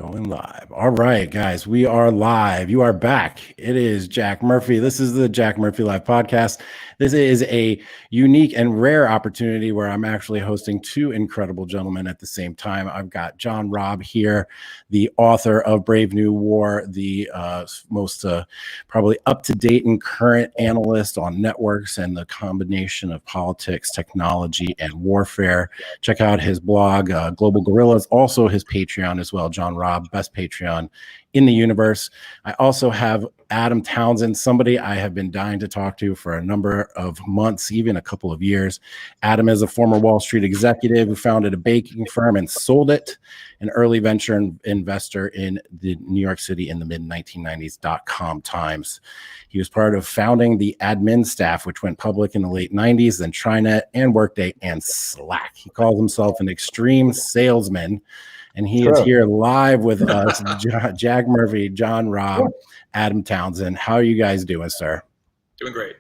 Going live. All right, guys, we are live. You are back. It is Jack Murphy. This is the Jack Murphy Live podcast. This is a unique and rare opportunity where I'm actually hosting two incredible gentlemen at the same time. I've got John Robb here, the author of Brave New War, the most probably up-to-date and current analyst on networks and the combination of politics, technology, and warfare. Check out his blog, Global Guerrillas, also his Patreon as well. John Robb, best Patreon in the universe. I also have Adam Townsend, somebody I have been dying to talk to for a number of months, even a couple of years. Adam is a former Wall Street executive who founded a baking firm and sold it, an early venture investor in the New York City in the mid-1990s .com He was part of founding the admin staff, which went public in the late 90s, then TriNet and Workday and Slack. He calls himself an extreme salesman. And he is here live with us, Jack Murphy, John Robb, Adam Townsend. How are you guys doing, sir? Doing great.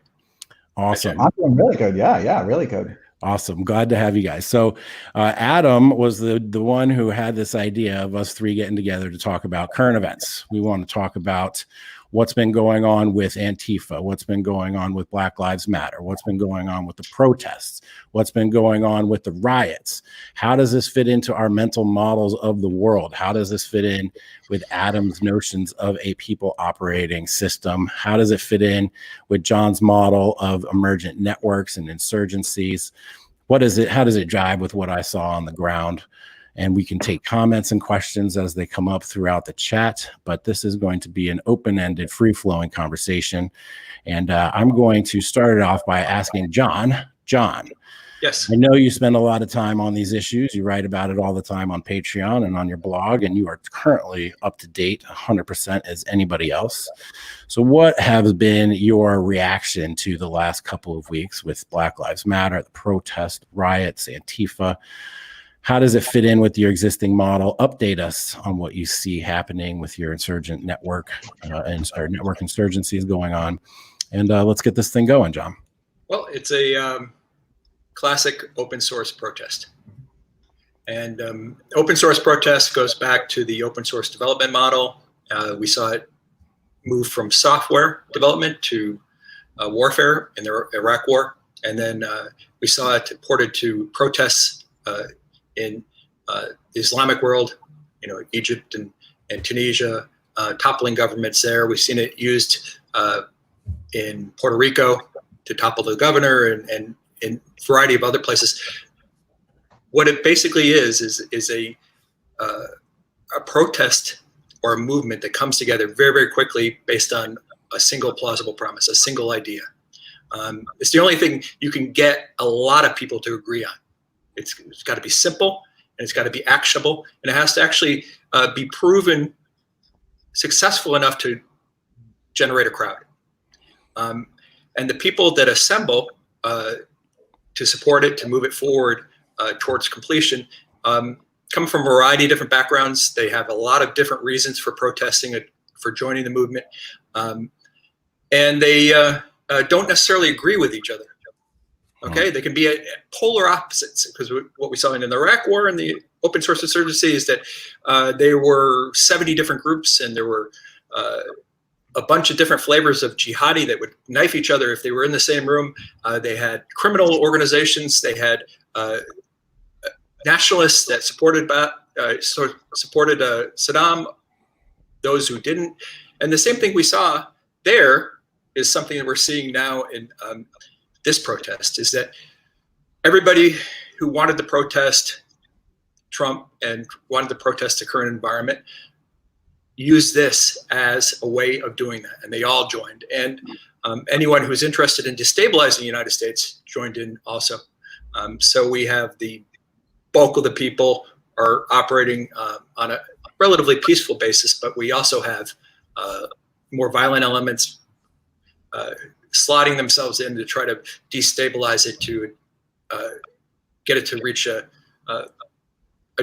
Awesome. I'm doing really good. Yeah, really good. Awesome. Glad to have you guys. So Adam was the one who had this idea of us three getting together to talk about current events. We want to talk about what's been going on with Antifa, what's been going on with Black Lives Matter, what's been going on with the protests, what's been going on with the riots. How does this fit into our mental models of the world? How does this fit in with Adam's notions of a people operating system? How does it fit in with John's model of emergent networks and insurgencies? What is it? How does it jive with what I saw on the ground? And we can take comments and questions as they come up throughout the chat, but this is going to be an open-ended, free-flowing conversation. And I'm going to start it off by asking John, Yes. I know you spend a lot of time on these issues. You write about it all the time on Patreon and on your blog, and you are currently up to date 100% as anybody else. So what has been your reaction to the last couple of weeks with Black Lives Matter, the protests, riots, Antifa? How does it fit in with your existing model? Update us on what you see happening with your insurgent network or network insurgencies going on. And let's get this thing going, John. Well, it's a classic open source protest. And open source protest goes back to the open source development model. We saw it move from software development to warfare in the Iraq War. And then we saw it ported to protests in the Islamic world, Egypt and Tunisia, toppling governments there. We've seen it used in Puerto Rico to topple the governor and in a variety of other places. What it basically is a protest or a movement that comes together very, very quickly based on a single plausible promise, a single idea. It's the only thing you can get a lot of people to agree on. It's got to be simple, and it's got to be actionable, and it has to actually be proven successful enough to generate a crowd. And the people that assemble to support it, to move it forward towards completion, come from a variety of different backgrounds. They have a lot of different reasons for protesting, for joining the movement, and they don't necessarily agree with each other. Okay, they can be polar opposites, because what we saw in the Iraq War and the open source insurgency is that there were 70 different groups, and there were a bunch of different flavors of jihadi that would knife each other if they were in the same room. They had criminal organizations. They had nationalists that supported Saddam, those who didn't. And the same thing we saw there is something that we're seeing now in this protest, is that everybody who wanted to protest Trump and wanted to protest the current environment used this as a way of doing that, and they all joined. And anyone who was interested in destabilizing the United States joined in also. So we have the bulk of the people are operating on a relatively peaceful basis, but we also have more violent elements slotting themselves in to try to destabilize it, to get it to reach a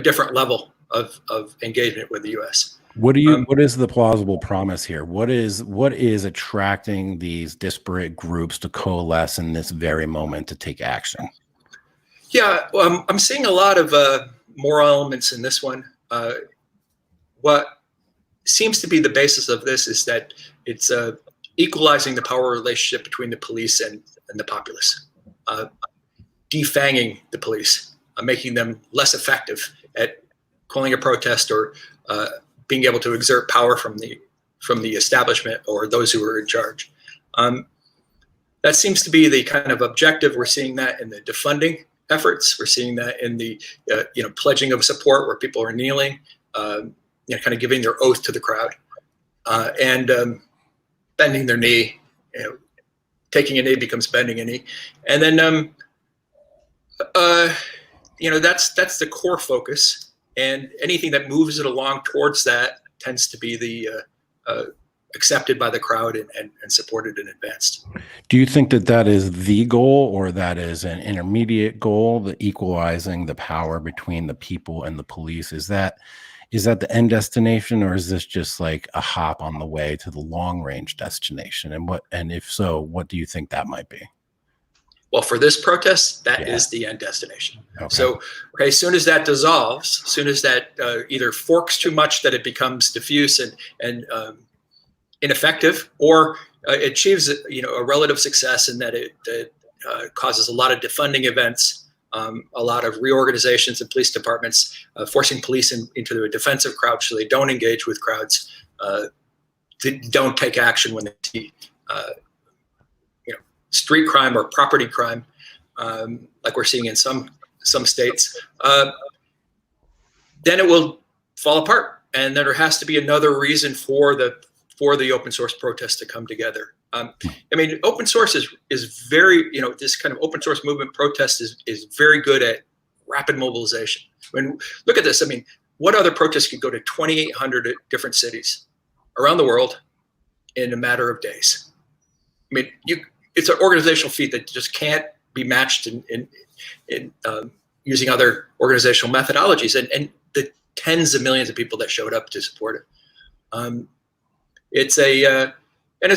different level of engagement with the U.S. What is the plausible promise here? What is attracting these disparate groups to coalesce in this very moment to take action? Yeah, I'm seeing a lot of moral elements in this one. what seems to be the basis of this is that it's equalizing the power relationship between the police and the populace, defanging the police, making them less effective at calling a protest or being able to exert power from the establishment or those who are in charge. That seems to be the kind of objective. We're seeing that in the defunding efforts. We're seeing that in the pledging of support where people are kneeling, kind of giving their oath to the crowd, and bending their knee. Taking a knee becomes bending a knee, and then that's the core focus. And anything that moves it along towards that tends to be the accepted by the crowd and supported and advanced. Do you think that is the goal, or that is an intermediate goal, the equalizing the power between the people and the police? Is that the end destination, or is this just like a hop on the way to the long range destination? And if so, what do you think that might be? Well, for this protest, that is the end destination. Okay. So, as soon as that dissolves, as soon as that either forks too much that it becomes diffuse and ineffective, or achieves a relative success in that it causes a lot of defunding events, a lot of reorganizations in police departments, forcing police into a defensive crouch so they don't engage with crowds, they don't take action when they see street crime or property crime, like we're seeing in some states, then it will fall apart, and then there has to be another reason for the open source protest to come together. Open source is very, this kind of open source movement protest is very good at rapid mobilization. Look at this. What other protests could go to 2,800 different cities around the world in a matter of days? It's an organizational feat that just can't be matched in using other organizational methodologies, and the tens of millions of people that showed up to support it. And it's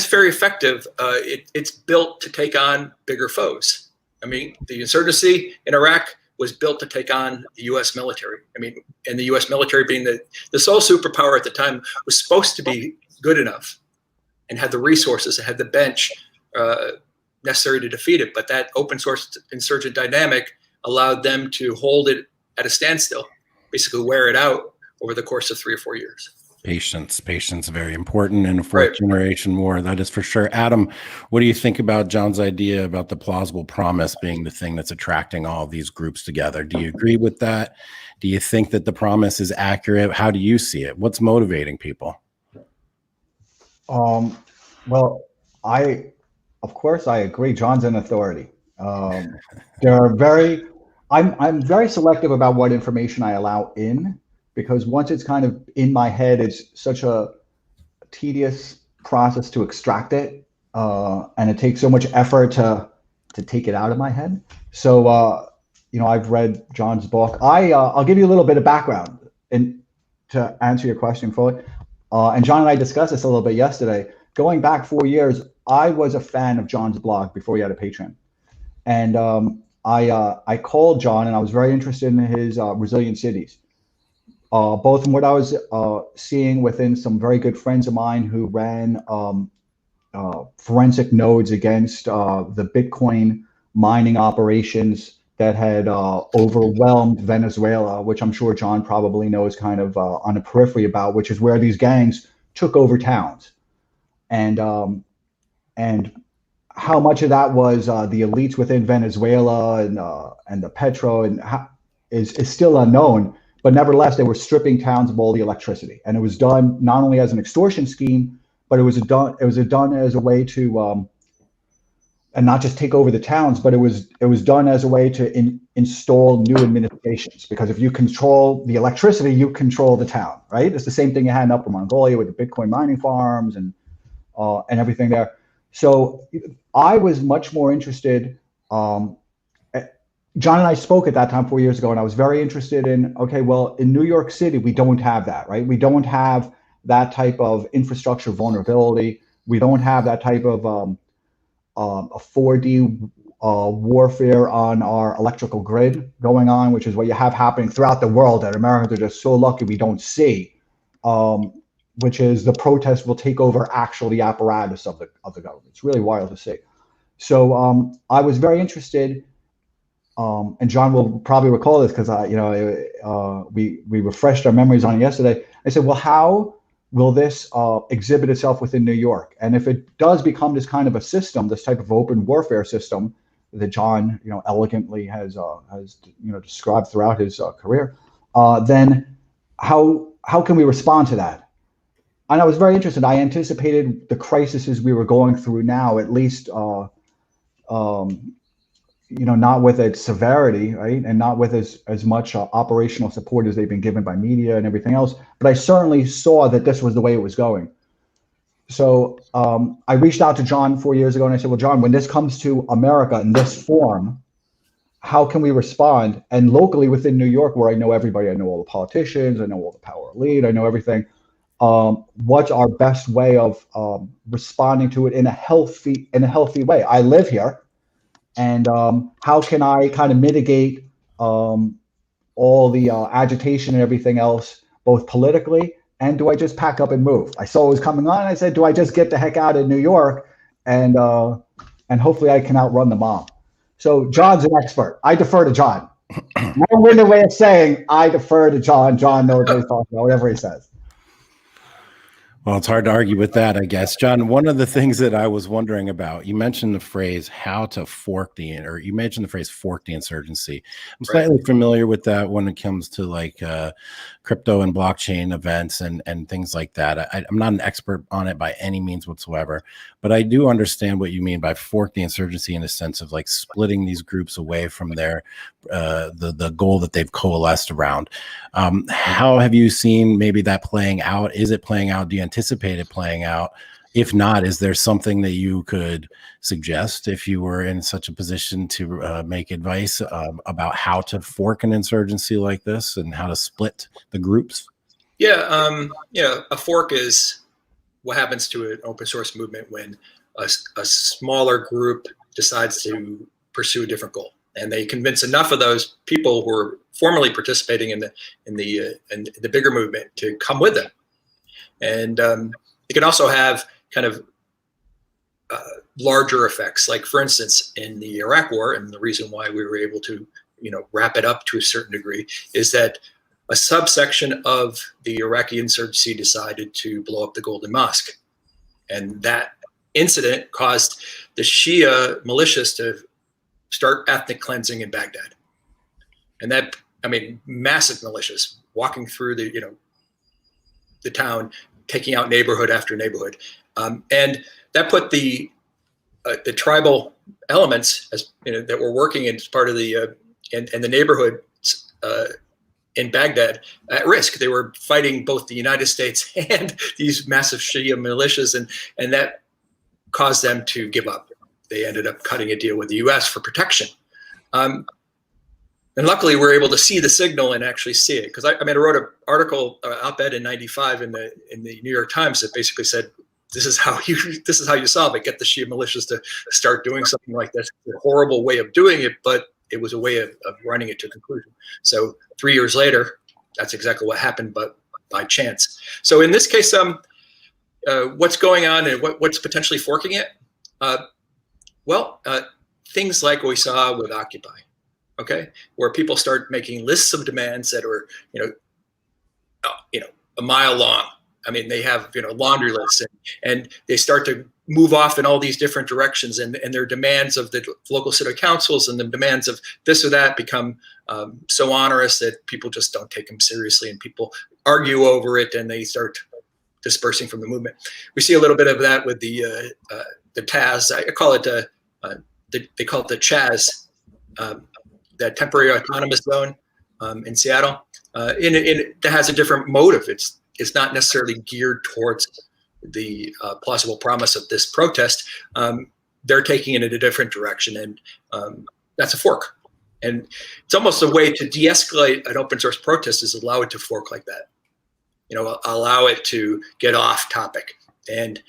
very effective. It's built to take on bigger foes. The insurgency in Iraq was built to take on the U.S. military. And the U.S. military, being the sole superpower at the time, was supposed to be good enough and had the resources and had the bench necessary to defeat it. But that open source insurgent dynamic allowed them to hold it at a standstill, basically wear it out over the course of 3 or 4 years. Patience, very important in a fourth generation war. That is for sure. Adam, what do you think about John's idea about the plausible promise being the thing that's attracting all of these groups together? Do you agree with that? Do you think that the promise is accurate? How do you see it? What's motivating people? Well, of course I agree. John's an authority. I'm very selective about what information I allow in, because once it's kind of in my head, it's such a tedious process to extract it, and it takes so much effort to take it out of my head. So, I've read John's book. I'll give you a little bit of background to answer your question fully. And John and I discussed this a little bit yesterday. Going back 4 years, I was a fan of John's blog before he had a Patreon, and I called John, and I was very interested in his resilient cities. Both from what I was seeing within some very good friends of mine who ran forensic nodes against the Bitcoin mining operations that had overwhelmed Venezuela, which I'm sure John probably knows kind of on the periphery about, which is where these gangs took over towns. And how much of that was the elites within Venezuela and the petro is still unknown. But nevertheless, they were stripping towns of all the electricity, and it was done not only as an extortion scheme, but it was done as a way to, and not just take over the towns, but it was done as a way to install new administrations. Because if you control the electricity, you control the town, right? It's the same thing you had in Upper Mongolia with the Bitcoin mining farms and everything there. So I was much more interested. John and I spoke at that time 4 years ago, and I was very interested in, okay, well, in New York City, we don't have that, right? We don't have that type of infrastructure vulnerability. We don't have that type of a 4D warfare on our electrical grid going on, which is what you have happening throughout the world that Americans are just so lucky we don't see. which is the protest will take over actual the apparatus of the government. It's really wild to see. So I was very interested, and John will probably recall this because we refreshed our memories on it yesterday. I said, well, how will this exhibit itself within New York? And if it does become this kind of a system, this type of open warfare system that John, elegantly has described throughout his career, then how can we respond to that? And I was very interested. I anticipated the crises we were going through now, at least, not with its severity, right, and not with as much operational support as they've been given by media and everything else. But I certainly saw that this was the way it was going. So I reached out to John 4 years ago and I said, well, John, when this comes to America in this form, how can we respond? And locally within New York, where I know everybody, I know all the politicians, I know all the power elite, I know everything. What's our best way of responding to it in a healthy way? I live here, and how can I kind of mitigate all the agitation and everything else, both politically, and do I just pack up and move? I saw it was coming on, and I said, do I just get the heck out of New York and hopefully I can outrun the mob? So John's an expert. I defer to John. Long-winded way of saying I defer to John. John knows what he's talking about, whatever he says. Well, it's hard to argue with that, I guess. John, one of the things that I was wondering about, you mentioned the phrase fork the insurgency. I'm slightly familiar with that when it comes to like crypto and blockchain events and things like that. I'm not an expert on it by any means whatsoever, but I do understand what you mean by fork the insurgency in a sense of like splitting these groups away from their the goal that they've coalesced around. How have you seen maybe that playing out? Is it playing out? Do you anticipate it playing out? If not, is there something that you could suggest if you were in such a position to make advice about how to fork an insurgency like this and how to split the groups? Yeah, a fork is what happens to an open source movement when a smaller group decides to pursue a different goal, and they convince enough of those people who are formerly participating in the bigger movement to come with them. And it can also have kind of larger effects, like for instance in the Iraq War, and the reason why we were able to wrap it up to a certain degree is that a subsection of the Iraqi insurgency decided to blow up the Golden Mosque, and that incident caused the Shia militias to start ethnic cleansing in Baghdad. And that, massive militias walking through the town, taking out neighborhood after neighborhood. And that put the tribal elements that were working as part of the and the neighborhood in Baghdad at risk. They were fighting both the United States and these massive Shia militias, and that caused them to give up. They ended up cutting a deal with the U.S. for protection. And luckily, we're able to see the signal and actually see it. Because I wrote an article, op-ed in '95 in the New York Times that basically said, this is how you solve it. Get the Shia militias to start doing something like this. It's a horrible way of doing it, but it was a way of running it to conclusion. So 3 years later, that's exactly what happened, but by chance. So in this case, what's going on and what's potentially forking it? Things like we saw with Occupy, okay, where people start making lists of demands that are, a mile long. They have, laundry lists, and they start to move off in all these different directions, and their demands of the local city councils and the demands of this or that become so onerous that people just don't take them seriously, and people argue over it, and they start dispersing from the movement. We see a little bit of that with the TAZ. I call it they call it the CHAZ, that temporary autonomous zone in Seattle. It has a different motive. It's not necessarily geared towards the plausible promise of this protest. They're taking it in a different direction, and that's a fork. And it's almost a way to de-escalate an open source protest is allow it to fork like that. Allow it to get off topic and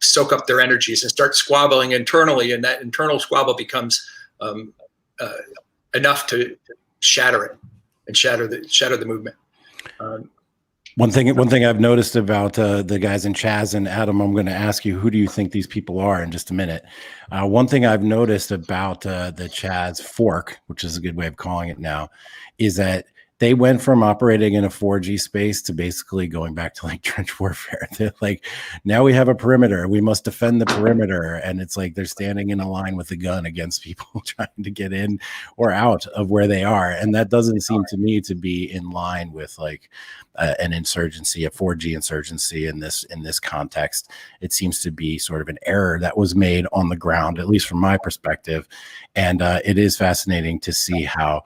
soak up their energies and start squabbling internally, and that internal squabble becomes enough to shatter it and shatter the movement. One thing I've noticed about the guys in Chaz and Adam, I'm going to ask you, who do you think these people are in just a minute? One thing I've noticed about the Chaz fork, which is a good way of calling it now, is that they went from operating in a 4G space to basically going back to like trench warfare. They're like, now we have a perimeter. We must defend the perimeter. And it's like they're standing in a line with a gun against people trying to get in or out of where they are. And that doesn't seem to me to be in line with like an insurgency, a 4G insurgency in this context. It seems to be sort of an error that was made on the ground, at least from my perspective. And it is fascinating to see how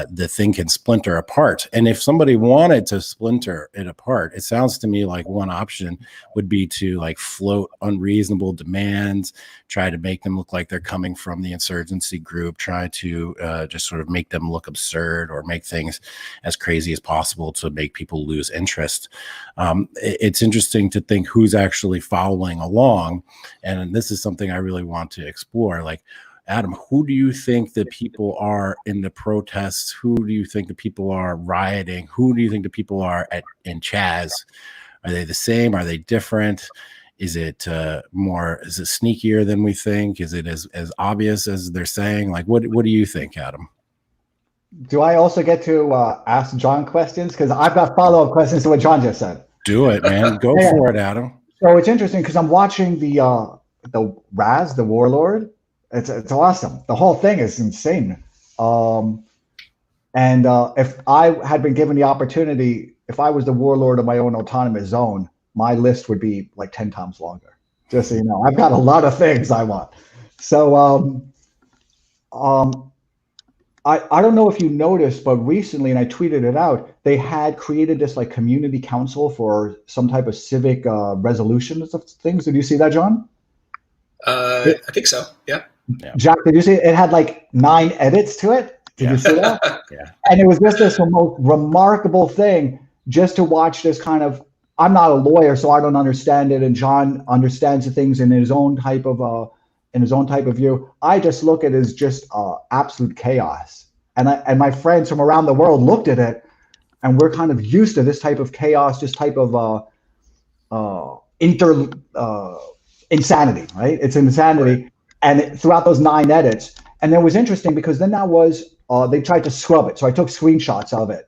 the thing can splinter apart. And if somebody wanted to splinter it apart, it sounds to me like one option would be to like float unreasonable demands, try to make them look like they're coming from the insurgency group, try to just sort of make them look absurd or make things as crazy as possible to make people lose interest. It's interesting to think who's actually following along. And this is something I really want to explore. Like, Adam, who do you think the people are in the protests? Who do you think the people are rioting? Who do you think the people are in Chaz? Are they the same? Are they different? Is it is it sneakier than we think? Is it as obvious as they're saying? Like, what do you think, Adam? Do I also get to ask John questions? Because I've got follow-up questions to what John just said. Do it, man. Go for it, Adam. So it's interesting because I'm watching the Raz, the Warlord. It's awesome. The whole thing is insane. And if I had been given the opportunity, if I was the warlord of my own autonomous zone, my list would be like 10 times longer. Just so you know, I've got a lot of things I want. So I don't know if you noticed, but recently, and I tweeted it out, they had created this like community council for some type of civic resolutions of things. Did you see that, John? I think so. Yeah. Jack, did you see it? It had like 9 edits to it? Did you see that? Yeah. And it was just this most remarkable thing just to watch this kind of, I'm not a lawyer, so I don't understand it. And John understands the things in his own type of view. I just look at it as just absolute chaos. And my friends from around the world looked at it, and we're kind of used to this type of chaos, this type of insanity, right? It's insanity. Right. And throughout those 9 edits, and it was interesting because then that was they tried to scrub it. So I took screenshots of it,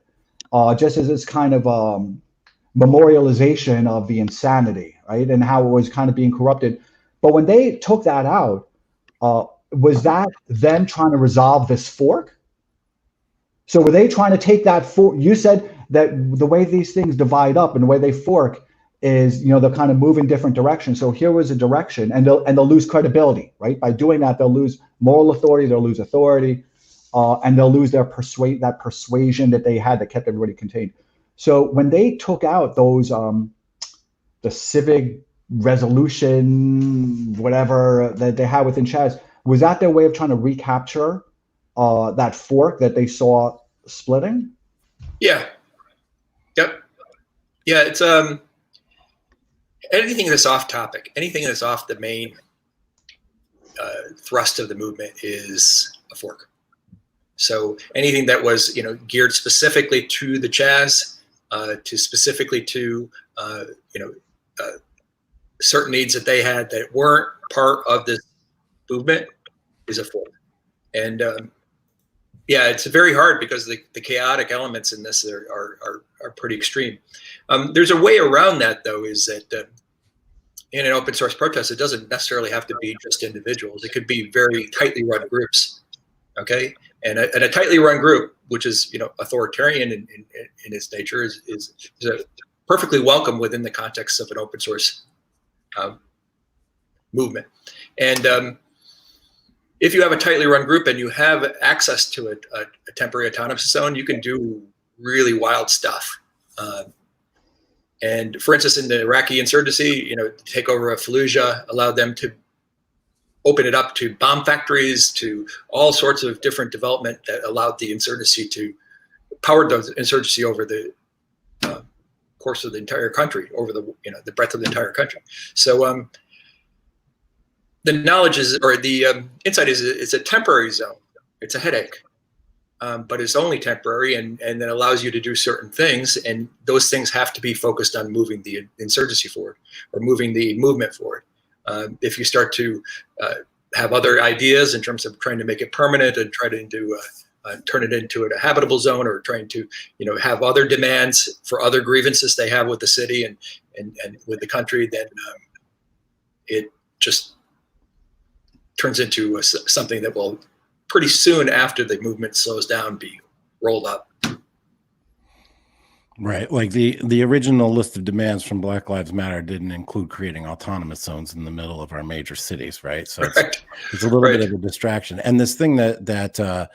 just as this kind of memorialization of the insanity, right, and how it was kind of being corrupted. But when they took that out, was that them trying to resolve this fork? So were they trying to take that fork? You said that the way these things divide up and the way they fork is, they'll kind of move in different directions. So here was a direction, and they'll lose credibility, right? By doing that, they'll lose moral authority, they'll lose authority, and they'll lose their persuasion that they had that kept everybody contained. So when they took out those, the civic resolution, whatever that they had within Chaz, was that their way of trying to recapture that fork that they saw splitting? Yeah. Yep. Yeah, it's anything that's off topic, anything that's off the main thrust of the movement is a fork. So anything that was, geared specifically to the Chaz, specifically to certain needs that they had that weren't part of this movement is a fork. And it's very hard because the chaotic elements in this are pretty extreme. There's a way around that, though, is that in an open source protest, it doesn't necessarily have to be just individuals. It could be very tightly run groups. Okay, and a tightly run group, which is authoritarian in its nature, is perfectly welcome within the context of an open source movement. And if you have a tightly run group and you have access to a temporary autonomous zone, you can do really wild stuff. And for instance, in the Iraqi insurgency, to take over Fallujah allowed them to open it up to bomb factories, to all sorts of different development that allowed the insurgency to power the insurgency over the course of the entire country, over the breadth of the entire country. So the knowledge is, or the insight is, it's a temporary zone. It's a headache. but it's only temporary, and then allows you to do certain things, and those things have to be focused on moving the insurgency forward or moving the movement forward. If you start to have other ideas in terms of trying to make it permanent and try to turn it into a habitable zone, or trying to have other demands for other grievances they have with the city and with the country, then it just turns into something that will pretty soon after the movement slows down be rolled up. Right. Like the original list of demands from Black Lives Matter didn't include creating autonomous zones in the middle of our major cities, right? So it's a little bit of a distraction. And this thing that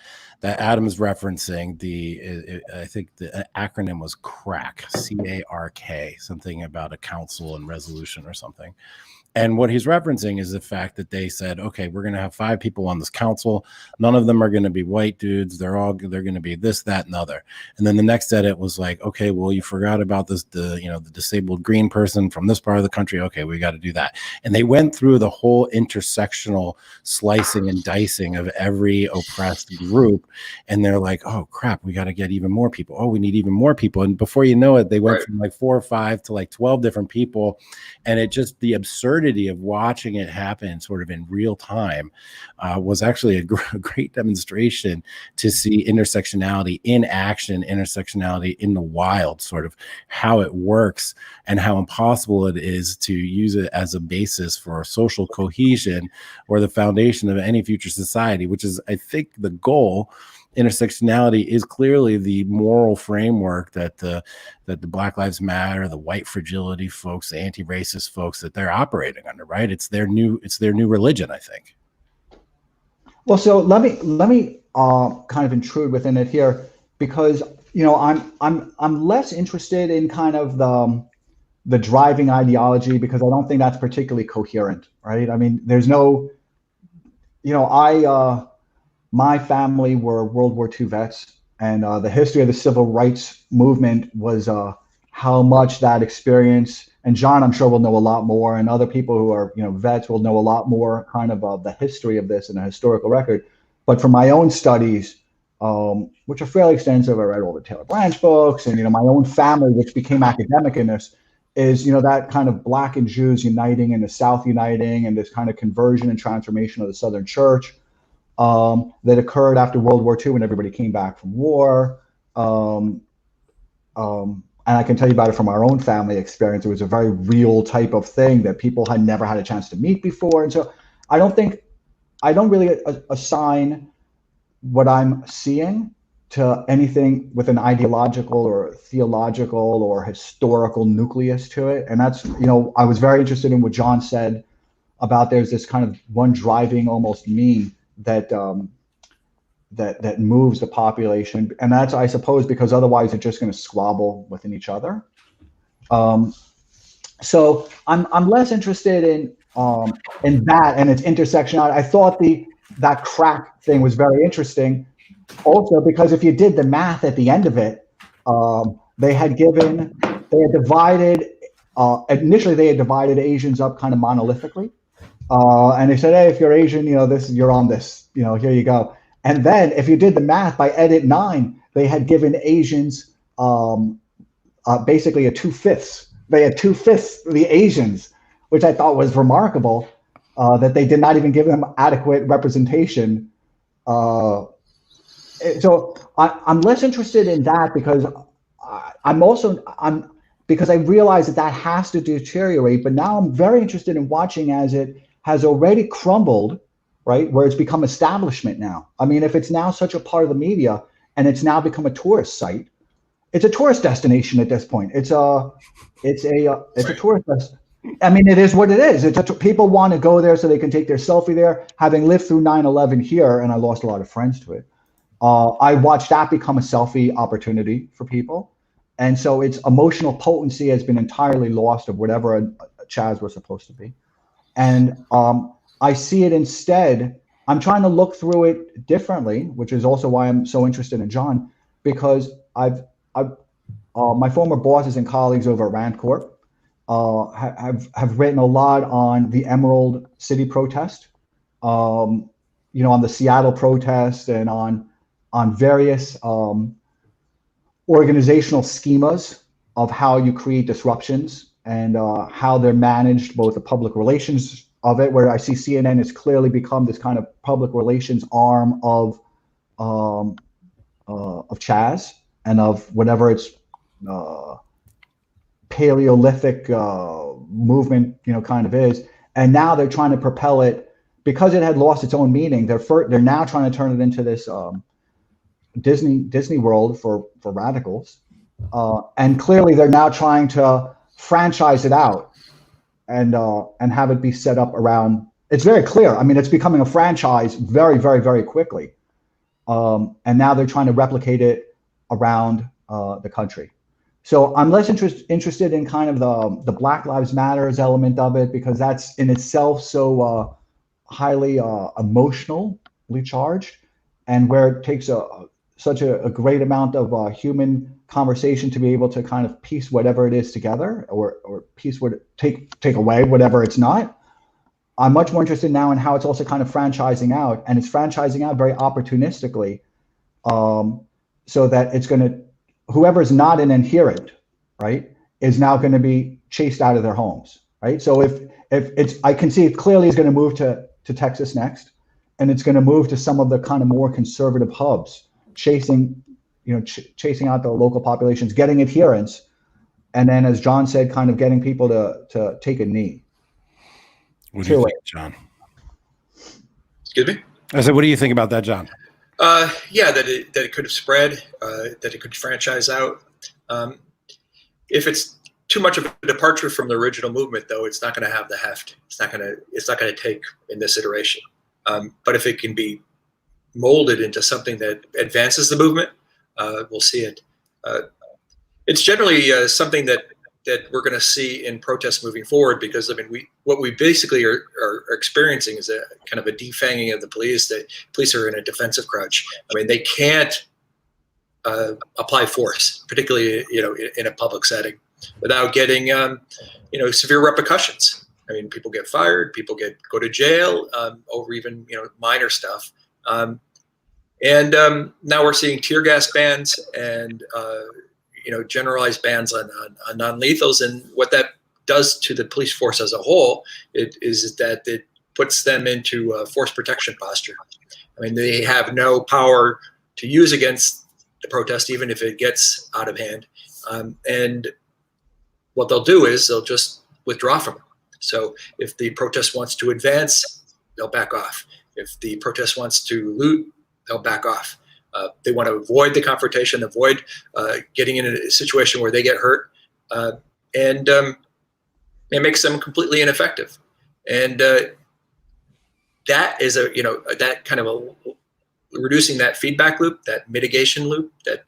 Adam's referencing, I think the acronym was CRAC, C-A-R-K, something about a council and resolution or something. And what he's referencing is the fact that they said, okay, we're going to have 5 people on this council. None of them are going to be white dudes. They're going to be this, that, and other. And then the next edit was like, okay, well, you forgot about this, the disabled green person from this part of the country. Okay, we got to do that. And they went through the whole intersectional slicing and dicing of every oppressed group. And they're like, oh crap, we got to get even more people. Oh, we need even more people. And before you know it, they went from like 4 or 5 to like 12 different people. And it just, the absurdity of watching it happen sort of in real time was actually a great demonstration to see intersectionality in action, intersectionality in the wild, sort of how it works and how impossible it is to use it as a basis for social cohesion or the foundation of any future society, which is, I think, the goal. Intersectionality is clearly the moral framework that the Black Lives Matter, the white fragility folks, the anti-racist folks, that they're operating under, right? It's their new religion, I think. Well, so let me kind of intrude within it here, because I'm less interested in kind of the driving ideology, because I don't think that's particularly coherent, right? I mean, there's no, my family were World War II vets, and the history of the civil rights movement was how much that experience, and John, I'm sure, will know a lot more, and other people who are vets will know a lot more kind of the history of this and a historical record. But from my own studies, which are fairly extensive, I read all the Taylor Branch books, and my own family, which became academic in this, is that kind of Black and Jews uniting and the South uniting, and this kind of conversion and transformation of the Southern Church that occurred after World War II when everybody came back from war. And I can tell you about it from our own family experience. It was a very real type of thing that people had never had a chance to meet before. And so I don't really assign what I'm seeing to anything with an ideological or theological or historical nucleus to it. And that's, I was very interested in what John said about there's this kind of one driving almost meme that moves the population, and that's, I suppose, because otherwise they're just going to squabble within each other. So I'm less interested in that and its intersectionality. I thought that CRAC thing was very interesting, also because if you did the math at the end of it, they had divided initially they had divided Asians up kind of monolithically. And they said, hey, if you're Asian, you're on this, here you go. And then if you did the math by edit 9, they had given Asians basically a 2/5. They had 2/5 the Asians, which I thought was remarkable, that they did not even give them adequate representation. So I'm less interested in that, because because I realize that has to deteriorate. But now I'm very interested in watching as it has already crumbled, right? Where it's become establishment now. I mean, if it's now such a part of the media and it's now become a tourist site, it's a tourist destination at this point. It's a tourist destination. I mean, it is what it is. People want to go there so they can take their selfie there. Having lived through 9/11 here, and I lost a lot of friends to it, I watched that become a selfie opportunity for people. And so its emotional potency has been entirely lost of whatever a Chaz was supposed to be. And I see it instead. I'm trying to look through it differently, which is also why I'm so interested in John, because my former bosses and colleagues over at Rand Corp have written a lot on the Emerald City protest, on the Seattle protest, and on on various organizational schemas of how you create disruptions and how they're managed, both the public relations of it, where I see CNN has clearly become this kind of public relations arm of Chaz and of whatever its Paleolithic movement, kind of is. And now they're trying to propel it because it had lost its own meaning. They're now trying to turn it into this Disney World for radicals, and clearly they're now trying to franchise it out and have it be set up around. It's very clear. I mean, it's becoming a franchise very, very, very quickly, and now they're trying to replicate it around the country. So I'm less interested in kind of the Black Lives Matters element of it, because that's in itself so highly emotionally charged, and where it takes such a great amount of human conversation to be able to kind of piece whatever it is together, or piece what take away whatever it's not. I'm much more interested now in how it's also kind of franchising out, and it's franchising out very opportunistically, so that it's going to, whoever's not an adherent, right, is now going to be chased out of their homes, right? So if it's, I can see it clearly is going to move to Texas next, and it's going to move to some of the kind of more conservative hubs, chasing out the local populations, getting adherence, and then, as John said, kind of getting people to take a knee. What do you think, John? Excuse me? I said, what do you think about that, John? Yeah, that it could have spread, that it could franchise out. If it's too much of a departure from the original movement, though, it's not going to have the heft. It's not going to take in this iteration. But if it can be molded into something that advances the movement, we'll see it. It's generally something that we're going to see in protests moving forward, because I mean, what we basically are experiencing is a kind of a defanging of the police. The police are in a defensive crouch. I mean, they can't apply force, particularly in a public setting, without getting severe repercussions. I mean, people get fired, people go to jail over even minor stuff. And now we're seeing tear gas bans and generalized bans on non-lethals, and what that does to the police force as a whole is that it puts them into a force protection posture. I mean, they have no power to use against the protest, even if it gets out of hand. And what they'll do is they'll just withdraw from it. So if the protest wants to advance, they'll back off. If the protest wants to loot, they'll back off. They want to avoid the confrontation, avoid getting in a situation where they get hurt, and it makes them completely ineffective. And that is that kind of reducing that feedback loop, that mitigation loop, that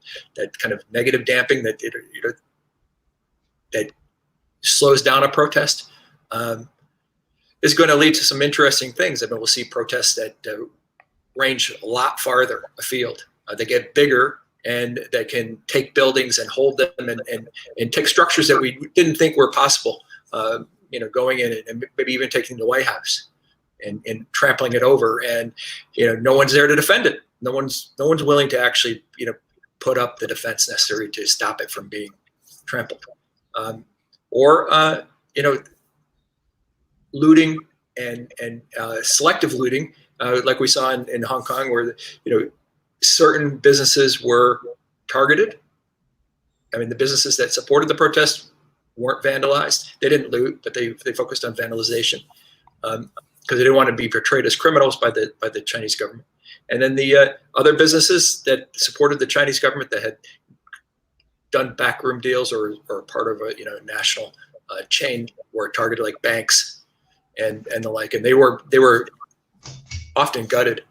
kind of negative damping that that slows down a protest, is going to lead to some interesting things. I mean, we'll see protests that range a lot farther afield. They get bigger, and that can take buildings and hold them, and take structures that we didn't think were possible. Going in and maybe even taking the White House and trampling it over, and no one's there to defend it. No one's willing to actually put up the defense necessary to stop it from being trampled, or looting and selective looting, like we saw in Hong Kong, where certain businesses were targeted. I mean, the businesses that supported the protest weren't vandalized. They didn't loot, but they focused on vandalization, because they didn't want to be portrayed as criminals by the Chinese government. And then the other businesses that supported the Chinese government, that had done backroom deals or part of a national chain, were targeted, like banks and the like, and they were often gutted.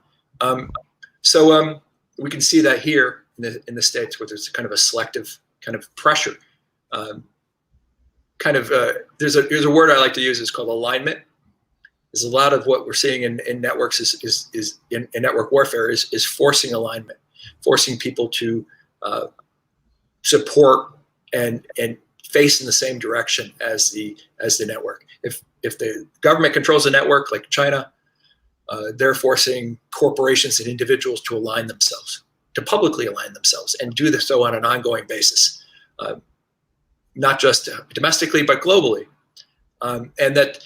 So we can see that here in the States, where there's kind of a selective kind of pressure. There's a word I like to use. It's called alignment. There's a lot of what we're seeing in networks is in network warfare is forcing alignment, forcing people to support and face in the same direction as the network. If the government controls the network, like China, they're forcing corporations and individuals to align themselves, to publicly align themselves and do so on an ongoing basis, not just domestically but globally. And that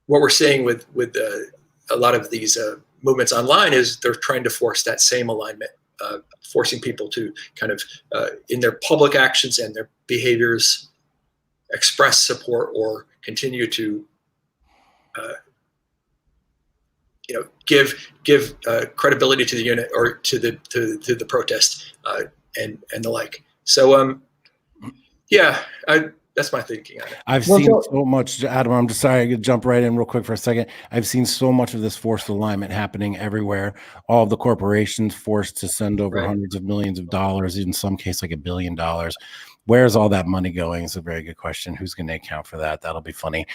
what we're seeing with a lot of these movements online is they're trying to force that same alignment, forcing people to kind of in their public actions and their behaviors express support or continue to give credibility to the unit or to the protest and the like. So that's my thinking on it. I've seen so much, Adam. I'm just sorry, I could jump right in real quick for a second. I've seen so much of this forced alignment happening everywhere. All of the corporations forced to send over hundreds of millions of dollars, in some case like $1 billion. Where's all that money going? It's a very good question. Who's going to account for that? That'll be funny.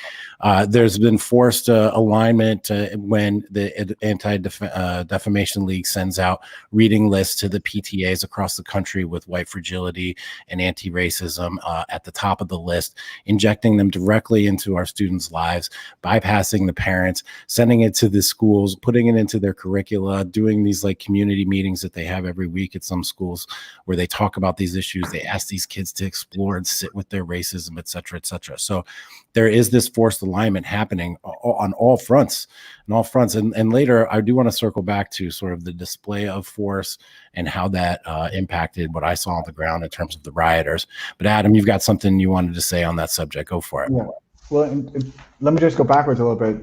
There's been forced alignment when the Anti-Defamation League sends out reading lists to the PTAs across the country with white fragility and anti-racism at the top of the list, injecting them directly into our students' lives, bypassing the parents, sending it to the schools, putting it into their curricula, doing these like community meetings that they have every week at some schools where they talk about these issues. They ask these kids to explore and sit with their racism, et cetera, et cetera. So there is this forced alignment happening on all fronts. And later, I do want to circle back to sort of the display of force and how that impacted what I saw on the ground in terms of the rioters. But Adam, you've got something you wanted to say on that subject. Go for it. Yeah. Well, and let me just go backwards a little bit.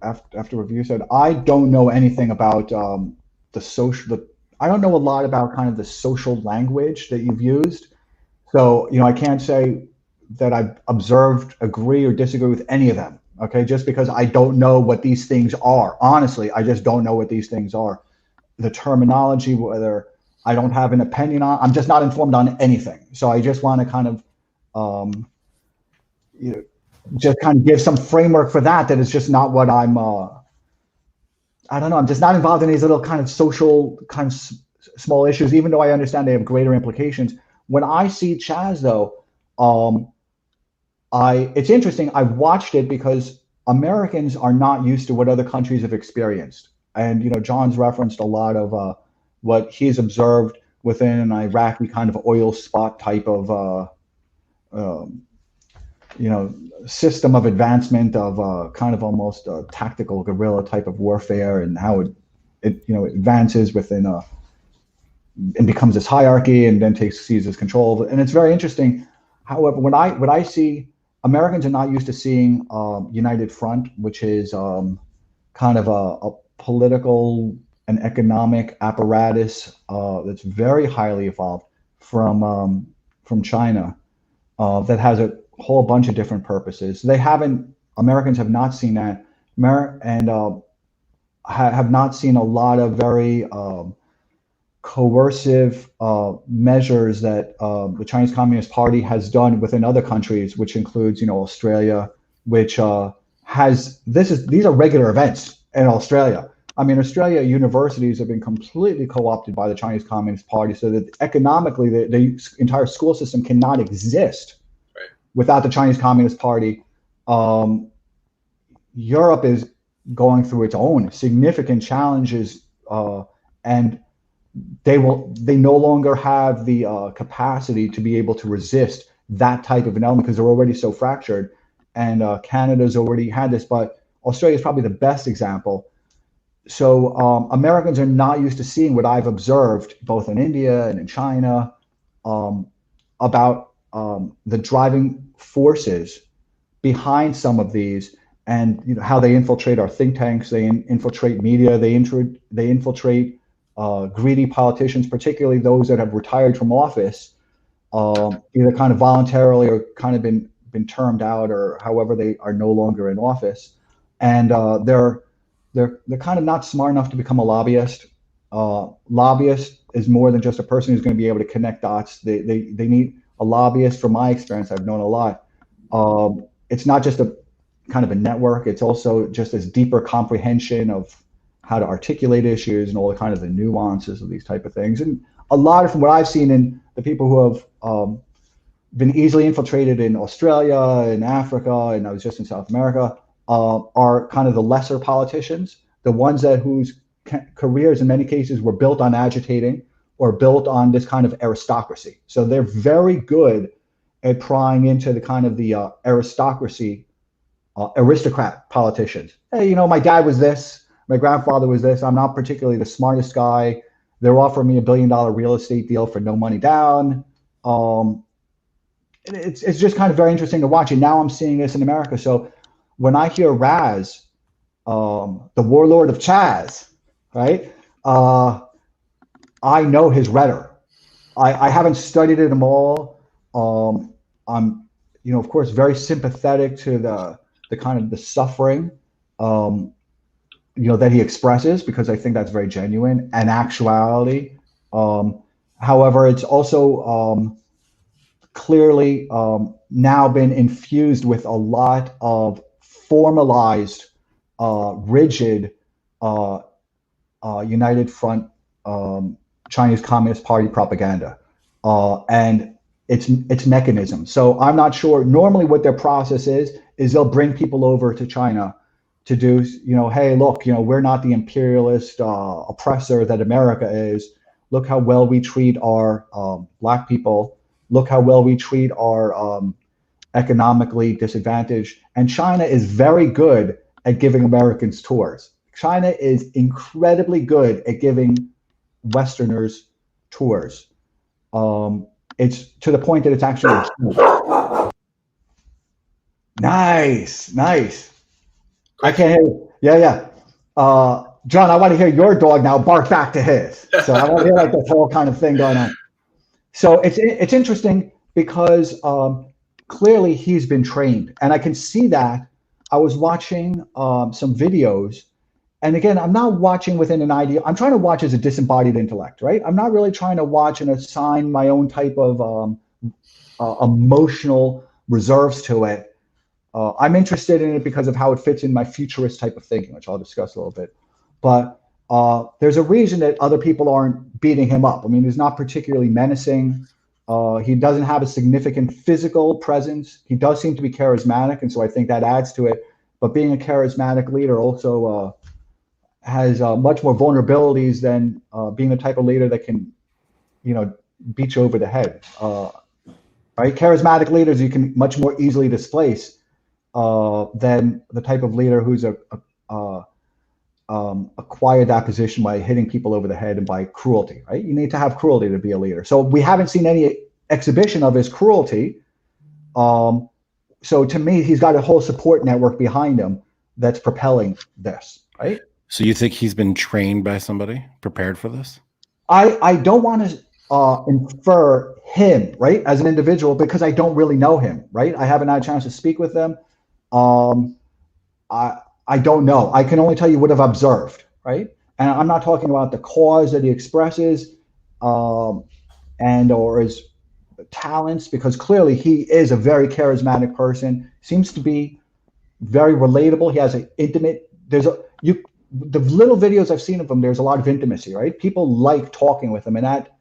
After what you said, I don't know anything about I don't know a lot about kind of the social language that you've used. So, I can't say that I've observed, agree, or disagree with any of them, okay? Just because I don't know what these things are. Honestly, I just don't know what these things are. The terminology, whether I don't have an opinion on, I'm just not informed on anything. So I just want to kind of, just kind of give some framework for that is just not what I'm, I don't know, I'm just not involved in these little kind of social, kind of small issues, even though I understand they have greater implications. When I see Chaz, though, it's interesting. I've watched it because Americans are not used to what other countries have experienced. And, John's referenced a lot of what he's observed within an Iraqi kind of oil spot type of, system of advancement of kind of almost a tactical guerrilla type of warfare, and how it advances within and becomes this hierarchy and then seizes control. And it's very interesting. However, what I see, Americans are not used to seeing United Front, which is kind of a political and economic apparatus that's very highly evolved from China that has a whole bunch of different purposes. Americans have not seen that, and have not seen a lot of very coercive measures that the Chinese Communist Party has done within other countries, which includes, Australia, which these are regular events in Australia. I mean, Australia universities have been completely co-opted by the Chinese Communist Party, so that economically the entire school system cannot exist without the Chinese Communist Party. Europe is going through its own significant challenges, and they no longer have the capacity to be able to resist that type of an element because they're already so fractured. And Canada's already had this, but Australia is probably the best example. So Americans are not used to seeing what I've observed both in India and in China about the driving forces behind some of these, and how they infiltrate our think tanks, they infiltrate media, they infiltrate greedy politicians, particularly those that have retired from office, either kind of voluntarily or kind of been termed out, or however they are no longer in office, and they're kind of not smart enough to become a lobbyist. Lobbyist is more than just a person who's going to be able to connect dots. They need a lobbyist. From my experience, I've known a lot. It's not just a kind of a network. It's also just this deeper comprehension of how to articulate issues and all the kind of the nuances of these type of things. And a lot of what I've seen in the people who have been easily infiltrated in Australia, in Africa, and I was just in South America, are kind of the lesser politicians, the ones whose careers in many cases were built on agitating or built on this kind of aristocracy. So they're very good at prying into the kind of the aristocracy, aristocrat politicians. Hey, you know, my dad was this, my grandfather was this. I'm not particularly the smartest guy. They're offering me $1 billion real estate deal for no money down. It's just kind of very interesting to watch. And now I'm seeing this in America. So when I hear Raz, the warlord of Chaz, right? I know his rhetoric. I haven't studied it all. I'm, you know, of course, very sympathetic to the kind of the suffering, you know, that he expresses, because I think that's very genuine and actuality. However, it's also clearly now been infused with a lot of formalized, rigid United Front Chinese Communist Party propaganda and its mechanism. So I'm not sure. Normally, what their process is they'll bring people over to China to do, you know, hey, look, you know, we're not the imperialist oppressor that America is. Look how well we treat our black people. Look how well we treat our economically disadvantaged. And China is very good at giving Americans tours. China is incredibly good at giving Westerners tours. It's to the point that it's actually nice. I can't hear you. Yeah. John, I want to hear your dog now bark back to his. So I want to hear like this whole kind of thing going on. So it's interesting because clearly he's been trained, and I can see that. I was watching some videos, and again, I'm not watching within an idea. I'm trying to watch as a disembodied intellect, right? I'm not really trying to watch and assign my own type of emotional reserves to it. I'm interested in it because of how it fits in my futurist type of thinking, which I'll discuss a little bit. But there's a reason that other people aren't beating him up. I mean, he's not particularly menacing. He doesn't have a significant physical presence. He does seem to be charismatic, and so I think that adds to it. But being a charismatic leader also has much more vulnerabilities than being the type of leader that can, you know, beat you over the head. Right? Charismatic leaders you can much more easily displace than the type of leader who's acquired that position by hitting people over the head and by cruelty, right? You need to have cruelty to be a leader. So we haven't seen any exhibition of his cruelty. So to me, he's got a whole support network behind him that's propelling this, right? So you think he's been trained by somebody, prepared for this? I don't want to infer him, right, as an individual, because I don't really know him, right? I haven't had a chance to speak with them. I don't know. I can only tell you what I've observed, right? And I'm not talking about the cause that he expresses and or his talents, because clearly he is a very charismatic person, seems to be very relatable. He has an intimate, the little videos I've seen of him, there's a lot of intimacy, right? People like talking with him, and that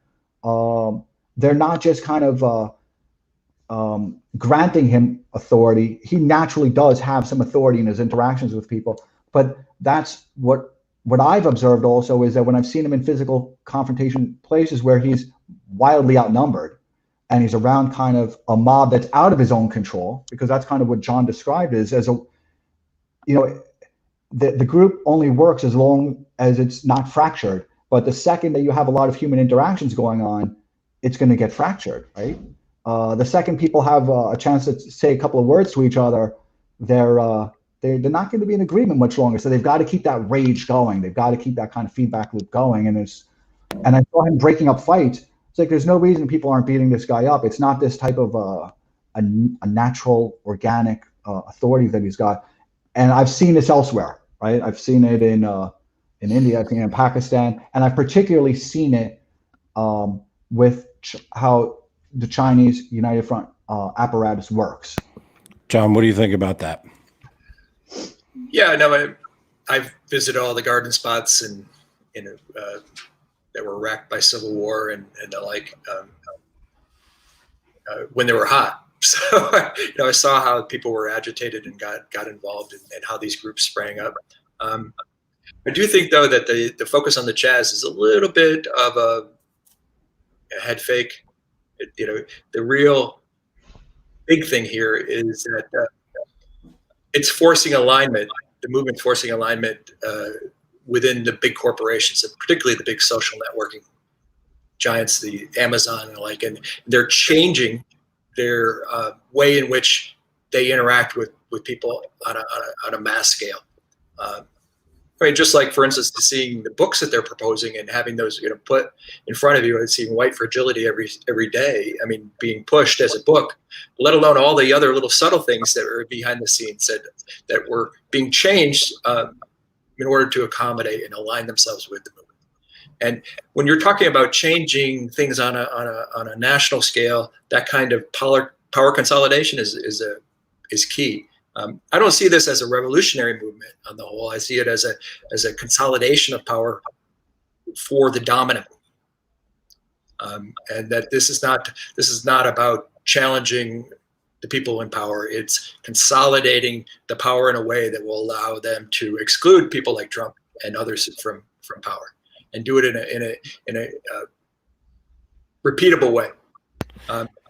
they're not just kind of granting him authority. He naturally does have some authority in his interactions with people, but that's what I've observed also is that when I've seen him in physical confrontation places where he's wildly outnumbered and he's around kind of a mob that's out of his own control, because that's kind of what John described as a, you know, the group only works as long as it's not fractured. But the second that you have a lot of human interactions going on, it's going to get fractured, right? The second people have a chance to say a couple of words to each other, they're not going to be in agreement much longer. So they've got to keep that rage going. They've got to keep that kind of feedback loop going. And I saw him breaking up fights. It's like there's no reason people aren't beating this guy up. It's not this type of a natural, organic authority that he's got. And I've seen this elsewhere, right? I've seen it in India, I've seen it in Pakistan, and I've particularly seen it with how the Chinese United Front apparatus works. John, what do you think about that? Yeah, no, I've visited all the garden spots and that were wrecked by civil war and the like when they were hot. So I saw how people were agitated and got involved and how these groups sprang up. I do think, though, that the focus on the Chaz is a little bit of a head fake. The real big thing here is that it's forcing alignment. The movement's forcing alignment within the big corporations, and particularly the big social networking giants, the Amazon and the like, and they're changing their way in which they interact with people on a mass scale. I mean, just like, for instance, seeing the books that they're proposing and having those put in front of you, and seeing white fragility every day. I mean, being pushed as a book, let alone all the other little subtle things that are behind the scenes that were being changed in order to accommodate and align themselves with the movement. And when you're talking about changing things on a national scale, that kind of power consolidation is key. I don't see this as a revolutionary movement on the whole. I see it as a consolidation of power for the dominant, and that this is not about challenging the people in power. It's consolidating the power in a way that will allow them to exclude people like Trump and others from power, and do it in a repeatable way.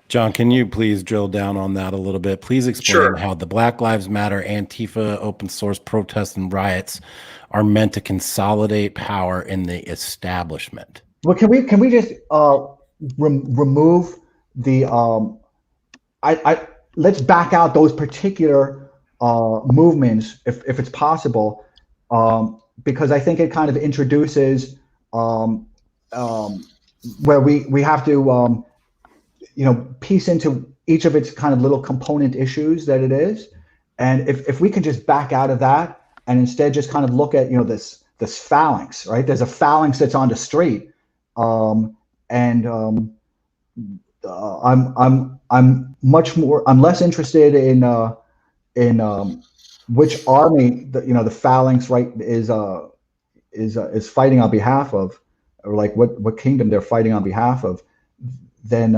John, can you please drill down on that a little bit? Please explain how the Black Lives Matter, Antifa, open source protests and riots are meant to consolidate power in the establishment. Well, can we just remove the let's back out those particular movements if it's possible, because I think it kind of introduces where we have to piece into each of its kind of little component issues that it is. And if we can just back out of that and instead just kind of look at, this phalanx, right? There's a phalanx that's on the street. I'm less interested in which army the phalanx, right, is fighting on behalf of, or like what kingdom they're fighting on behalf of, than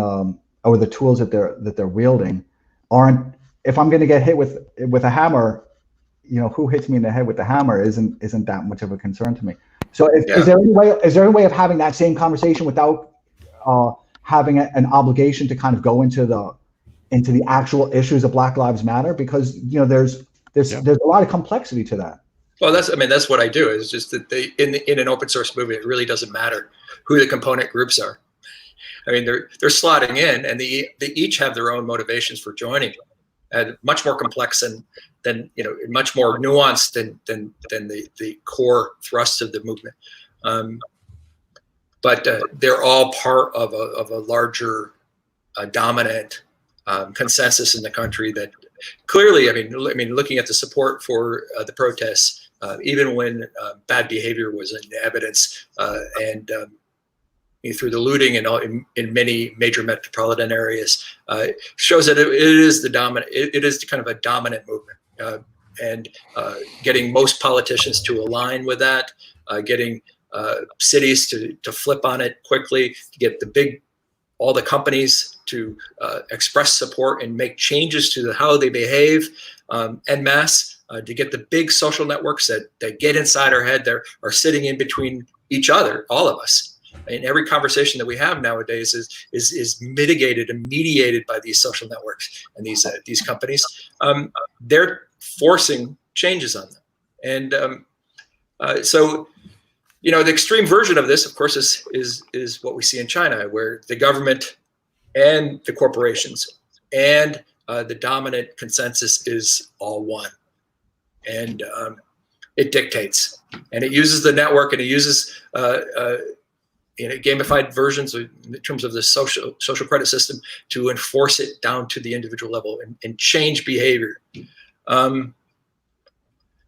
or the tools that they're wielding aren't. If I'm going to get hit with a hammer, who hits me in the head with the hammer isn't that much of a concern to me. So is there any way of having that same conversation without having an obligation to kind of go into the actual issues of Black Lives Matter? Because there's a lot of complexity to that. Well, that's what I do. Is just that in an open source movement, it really doesn't matter who the component groups are. I mean, they're slotting in, and they each have their own motivations for joining, and much more complex than much more nuanced than the core thrust of the movement. But they're all part of a larger dominant consensus in the country that clearly, I mean, looking at the support for the protests, even when bad behavior was in evidence, and through the looting and all in many major metropolitan areas, shows that it is the dominant. It is kind of a dominant movement, and getting most politicians to align with that, getting cities to flip on it quickly, to get all the companies to express support and make changes to how they behave en masse, to get the big social networks that get inside our head, that are sitting in between each other, all of us. And every conversation that we have nowadays is mitigated and mediated by these social networks and these companies. They're forcing changes on them, and so the extreme version of this, of course, is what we see in China, where the government and the corporations and the dominant consensus is all one, and it dictates, and it uses the network, and it uses gamified versions in terms of the social credit system to enforce it down to the individual level and change behavior.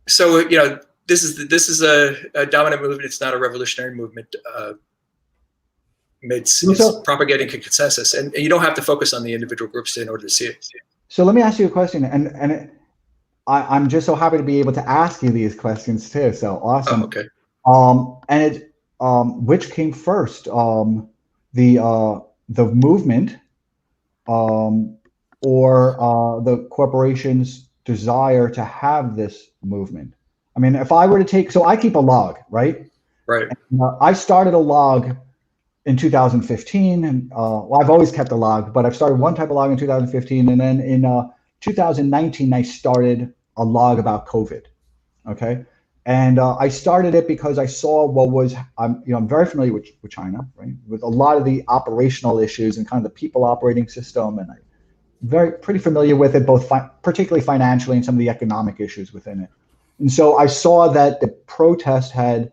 So this is a dominant movement. It's not a revolutionary movement. It's propagating a consensus, and you don't have to focus on the individual groups in order to see it. So let me ask you a question, and I'm just so happy to be able to ask you these questions too. So awesome. Oh, okay. And it. Which came first, the movement, or the corporation's desire to have this movement? I mean, if I were to take, so I keep a log, right? Right. And, I started a log in 2015, and well, I've always kept a log, but I've started one type of log in 2015, and then in 2019 I started a log about COVID. Okay, and I started it because I saw what was I'm very familiar with China, right? With a lot of the operational issues and kind of the people operating system, and I'm pretty familiar with it, both particularly financially and some of the economic issues within it. And so I saw that the protest had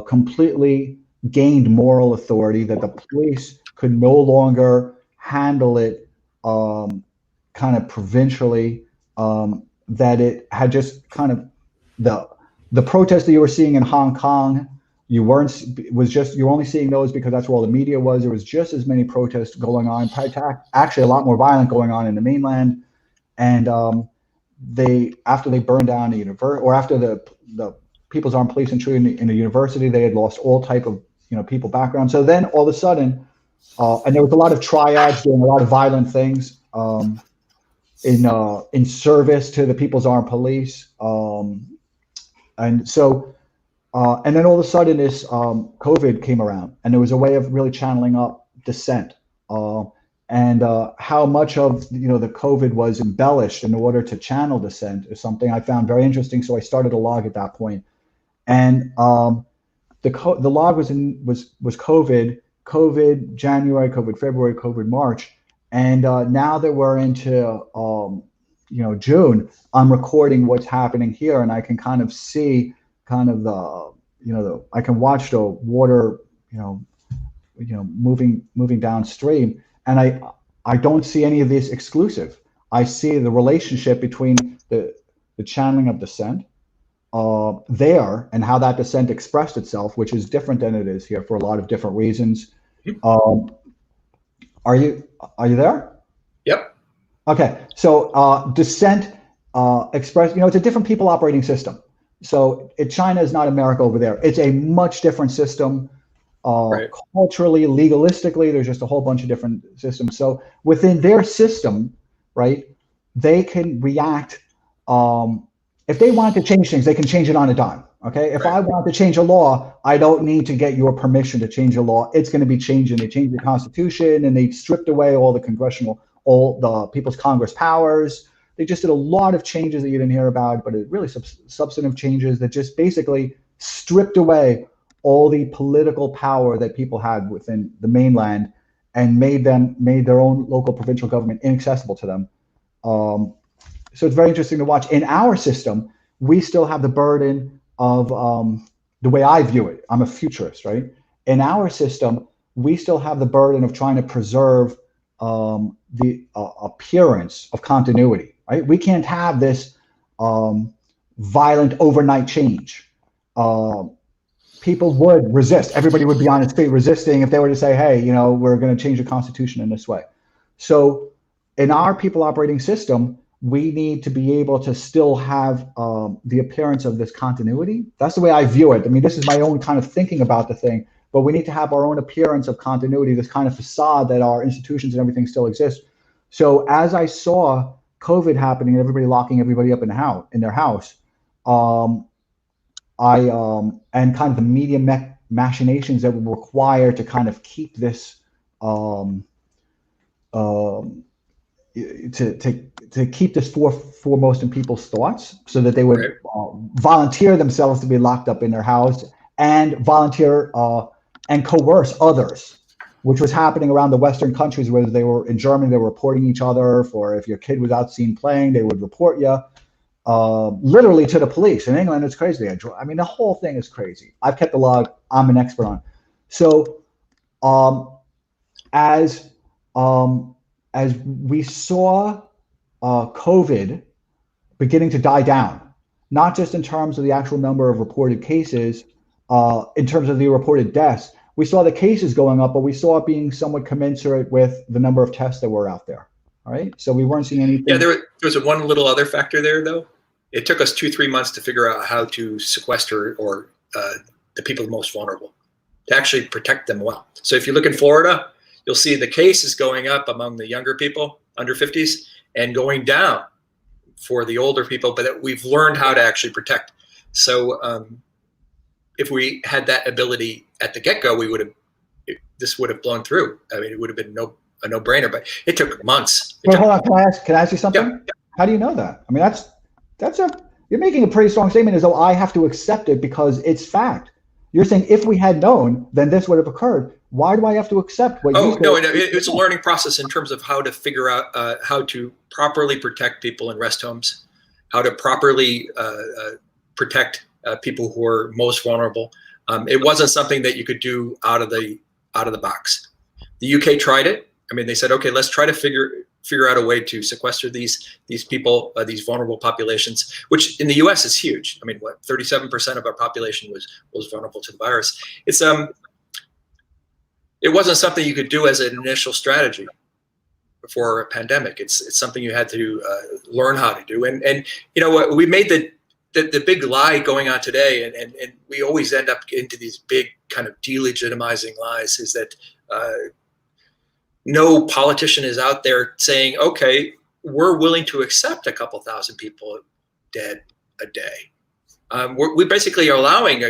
completely gained moral authority, that the police could no longer handle it kind of provincially, that it had just kind of the protests that you were seeing in Hong Kong, you're only seeing those because that's where all the media was. There was just as many protests going on, actually a lot more violent going on in the mainland. And after they burned down the university, or after the People's Armed Police intruded in the university, they had lost all type of people background. So then all of a sudden, and there was a lot of triads doing a lot of violent things in service to the People's Armed Police, and so and then all of a sudden this COVID came around, and there was a way of really channeling up dissent. And how much of the COVID was embellished in order to channel dissent is something I found very interesting. So I started a log at that point, and the log was COVID January, COVID February, COVID March, and now that we're into June, I'm recording what's happening here, and I can kind of see kind of I can watch the water moving downstream. And I don't see any of this exclusive. I see the relationship between the channeling of dissent there and how that dissent expressed itself, which is different than it is here for a lot of different reasons. Are you there? Yep. Okay. So dissent expressed, it's a different people operating system. So China is not America over there. It's a much different system. Right. Culturally, legalistically, there's just a whole bunch of different systems. So within their system, right, they can react. If they want to change things, they can change it on a dime. Okay. If I want to change a law, I don't need to get your permission to change a law. It's going to be changing. They changed the Constitution, and they stripped away all the People's Congress powers. They just did a lot of changes that you didn't hear about, but it really substantive changes that just basically stripped away all the political power that people had within the mainland and made their own local provincial government inaccessible to them. So it's very interesting to watch. In our system, we still have the burden of the way I view it. I'm a futurist, right? In our system, we still have the burden of trying to preserve the appearance of continuity, right? We can't have this violent overnight change. People would resist. Everybody would be on its feet resisting if they were to say, hey, we're going to change the Constitution in this way. So in our people operating system, we need to be able to still have the appearance of this continuity. That's the way I view it. I mean, this is my own kind of thinking about the thing, but we need to have our own appearance of continuity, this kind of facade that our institutions and everything still exist. So as I saw COVID happening and everybody locking everybody up in their house, and kind of the media machinations that were required to kind of keep this to keep this foremost in people's thoughts, so that they would volunteer themselves to be locked up in their house and volunteer and coerce others, which was happening around the Western countries, where they were in Germany, they were reporting each other for if your kid was out seen playing, they would report you. Literally to the police. In England, it's crazy. I mean, the whole thing is crazy. I've kept the log. I'm an expert on. So, as we saw COVID beginning to die down, not just in terms of the actual number of reported cases, in terms of the reported deaths, we saw the cases going up, but we saw it being somewhat commensurate with the number of tests that were out there. All right. So we weren't seeing anything. Yeah, there was one little other factor there, though. It took us 2-3 months to figure out how to sequester or the people most vulnerable, to actually protect them well. So if you look in Florida, you'll see the cases going up among the younger people, under 50s, and going down for the older people. But we've learned how to actually protect. So if we had that ability at the get-go, this would have blown through. I mean, it would have been a no-brainer, but it took months. Wait, hold on. Can I ask you something? Yeah. How do you know that? I mean, you're making a pretty strong statement as though I have to accept it because it's fact. You're saying if we had known, then this would have occurred. Why do I have to accept what you say? No, it's a learning process in terms of how to figure out how to properly protect people in rest homes, how to properly protect people who are most vulnerable. It wasn't something that you could do out of the box. The UK tried it. I mean, they said, okay, let's try to figure out a way to sequester these people, these vulnerable populations, which in the US is huge. I mean, 37% of our population was vulnerable to the virus. It wasn't something you could do as an initial strategy before a pandemic. It's something you had to learn how to do. And you know, we made the big lie going on today, and we always end up into these big kind of delegitimizing lies, is that no politician is out there saying, okay, we're willing to accept a couple thousand people dead a day. We basically are allowing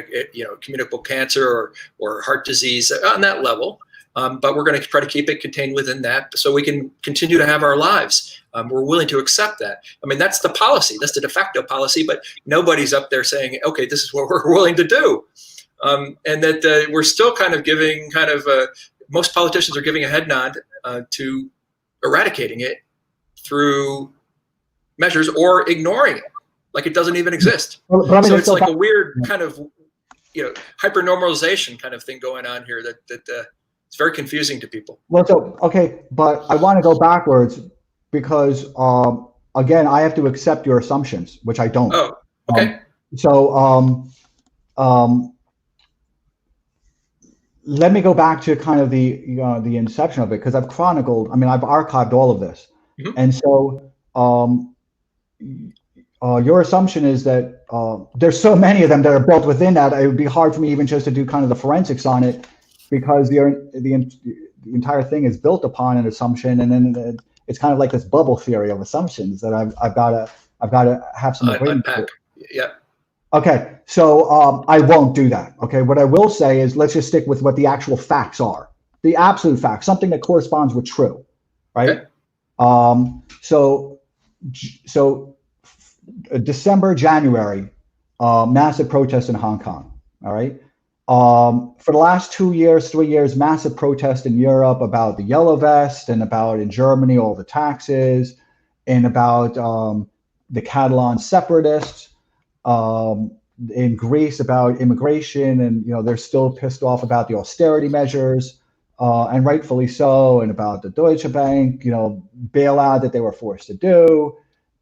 communicable cancer or heart disease on that level, but we're going to try to keep it contained within that so we can continue to have our lives. We're willing to accept that. I mean, that's the policy. That's the de facto policy, but nobody's up there saying, okay, this is what we're willing to do. And that we're still kind of giving most politicians are giving a head nod to eradicating it through measures or ignoring it, like it doesn't even exist. So it's like a weird kind of hyper-normalization kind of thing going on here that it's very confusing to people. Well, so okay, but I want to go backwards because again, I have to accept your assumptions, which I don't. Oh, okay. Let me go back to kind of the inception of it, because I've chronicled. I mean, I've archived all of this, and so your assumption is that there's so many of them that are built within that it would be hard for me even just to do kind of the forensics on it, because the entire thing is built upon an assumption, and then it's kind of like this bubble theory of assumptions that I've got to have some agreement with. Yeah. Okay, so I won't do that. Okay, what I will say is let's just stick with what the actual facts are, the absolute facts, something that corresponds with true, right? Okay. So December, January, massive protests in Hong Kong. All right. For the last 2 years, 3 years, massive protests in Europe about the yellow vest, and about in Germany all the taxes, and about the Catalan separatists. In Greece about immigration, and they're still pissed off about the austerity measures, and rightfully so, and about the Deutsche Bank bailout that they were forced to do,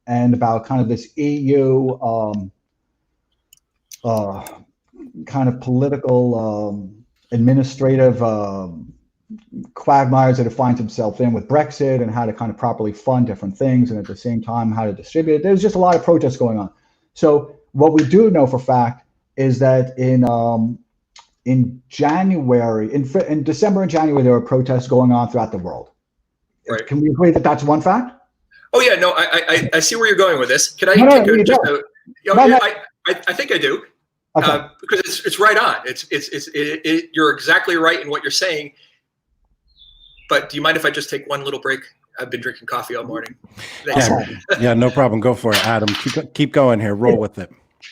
and about kind of this EU kind of political administrative quagmires that it finds himself in with Brexit, and how to kind of properly fund different things, and at the same time how to distribute it. There's just a lot of protests going on. So what we do know for fact is that in January, in December and January, there were protests going on throughout the world. Right. Can we agree that that's one fact? Oh yeah, no, I see where you're going with this. Can I I think I do. Okay. Because it's right on. You're exactly right in what you're saying. But do you mind if I just take one little break? I've been drinking coffee all morning. Yeah, no problem. Go for it, Adam. Keep going here. Roll with it.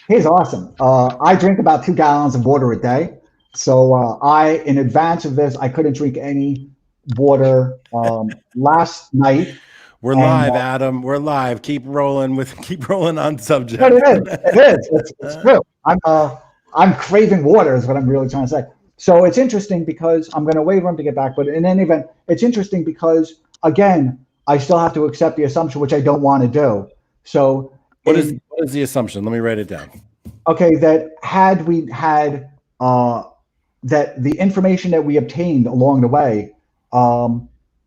Here's awesome. I drink about 2 gallons of water a day. So in advance of this, I couldn't drink any water last night. We're live, Adam. We're live. Keep rolling on subject. But it is. It's true. I'm craving water is what I'm really trying to say. So it's interesting because I'm going to wait for him to get back. But in any event, it's interesting because, again, I still have to accept the assumption, which I don't want to do. So what is the assumption? Let me write it down. Okay, that had we had that the information that we obtained along the way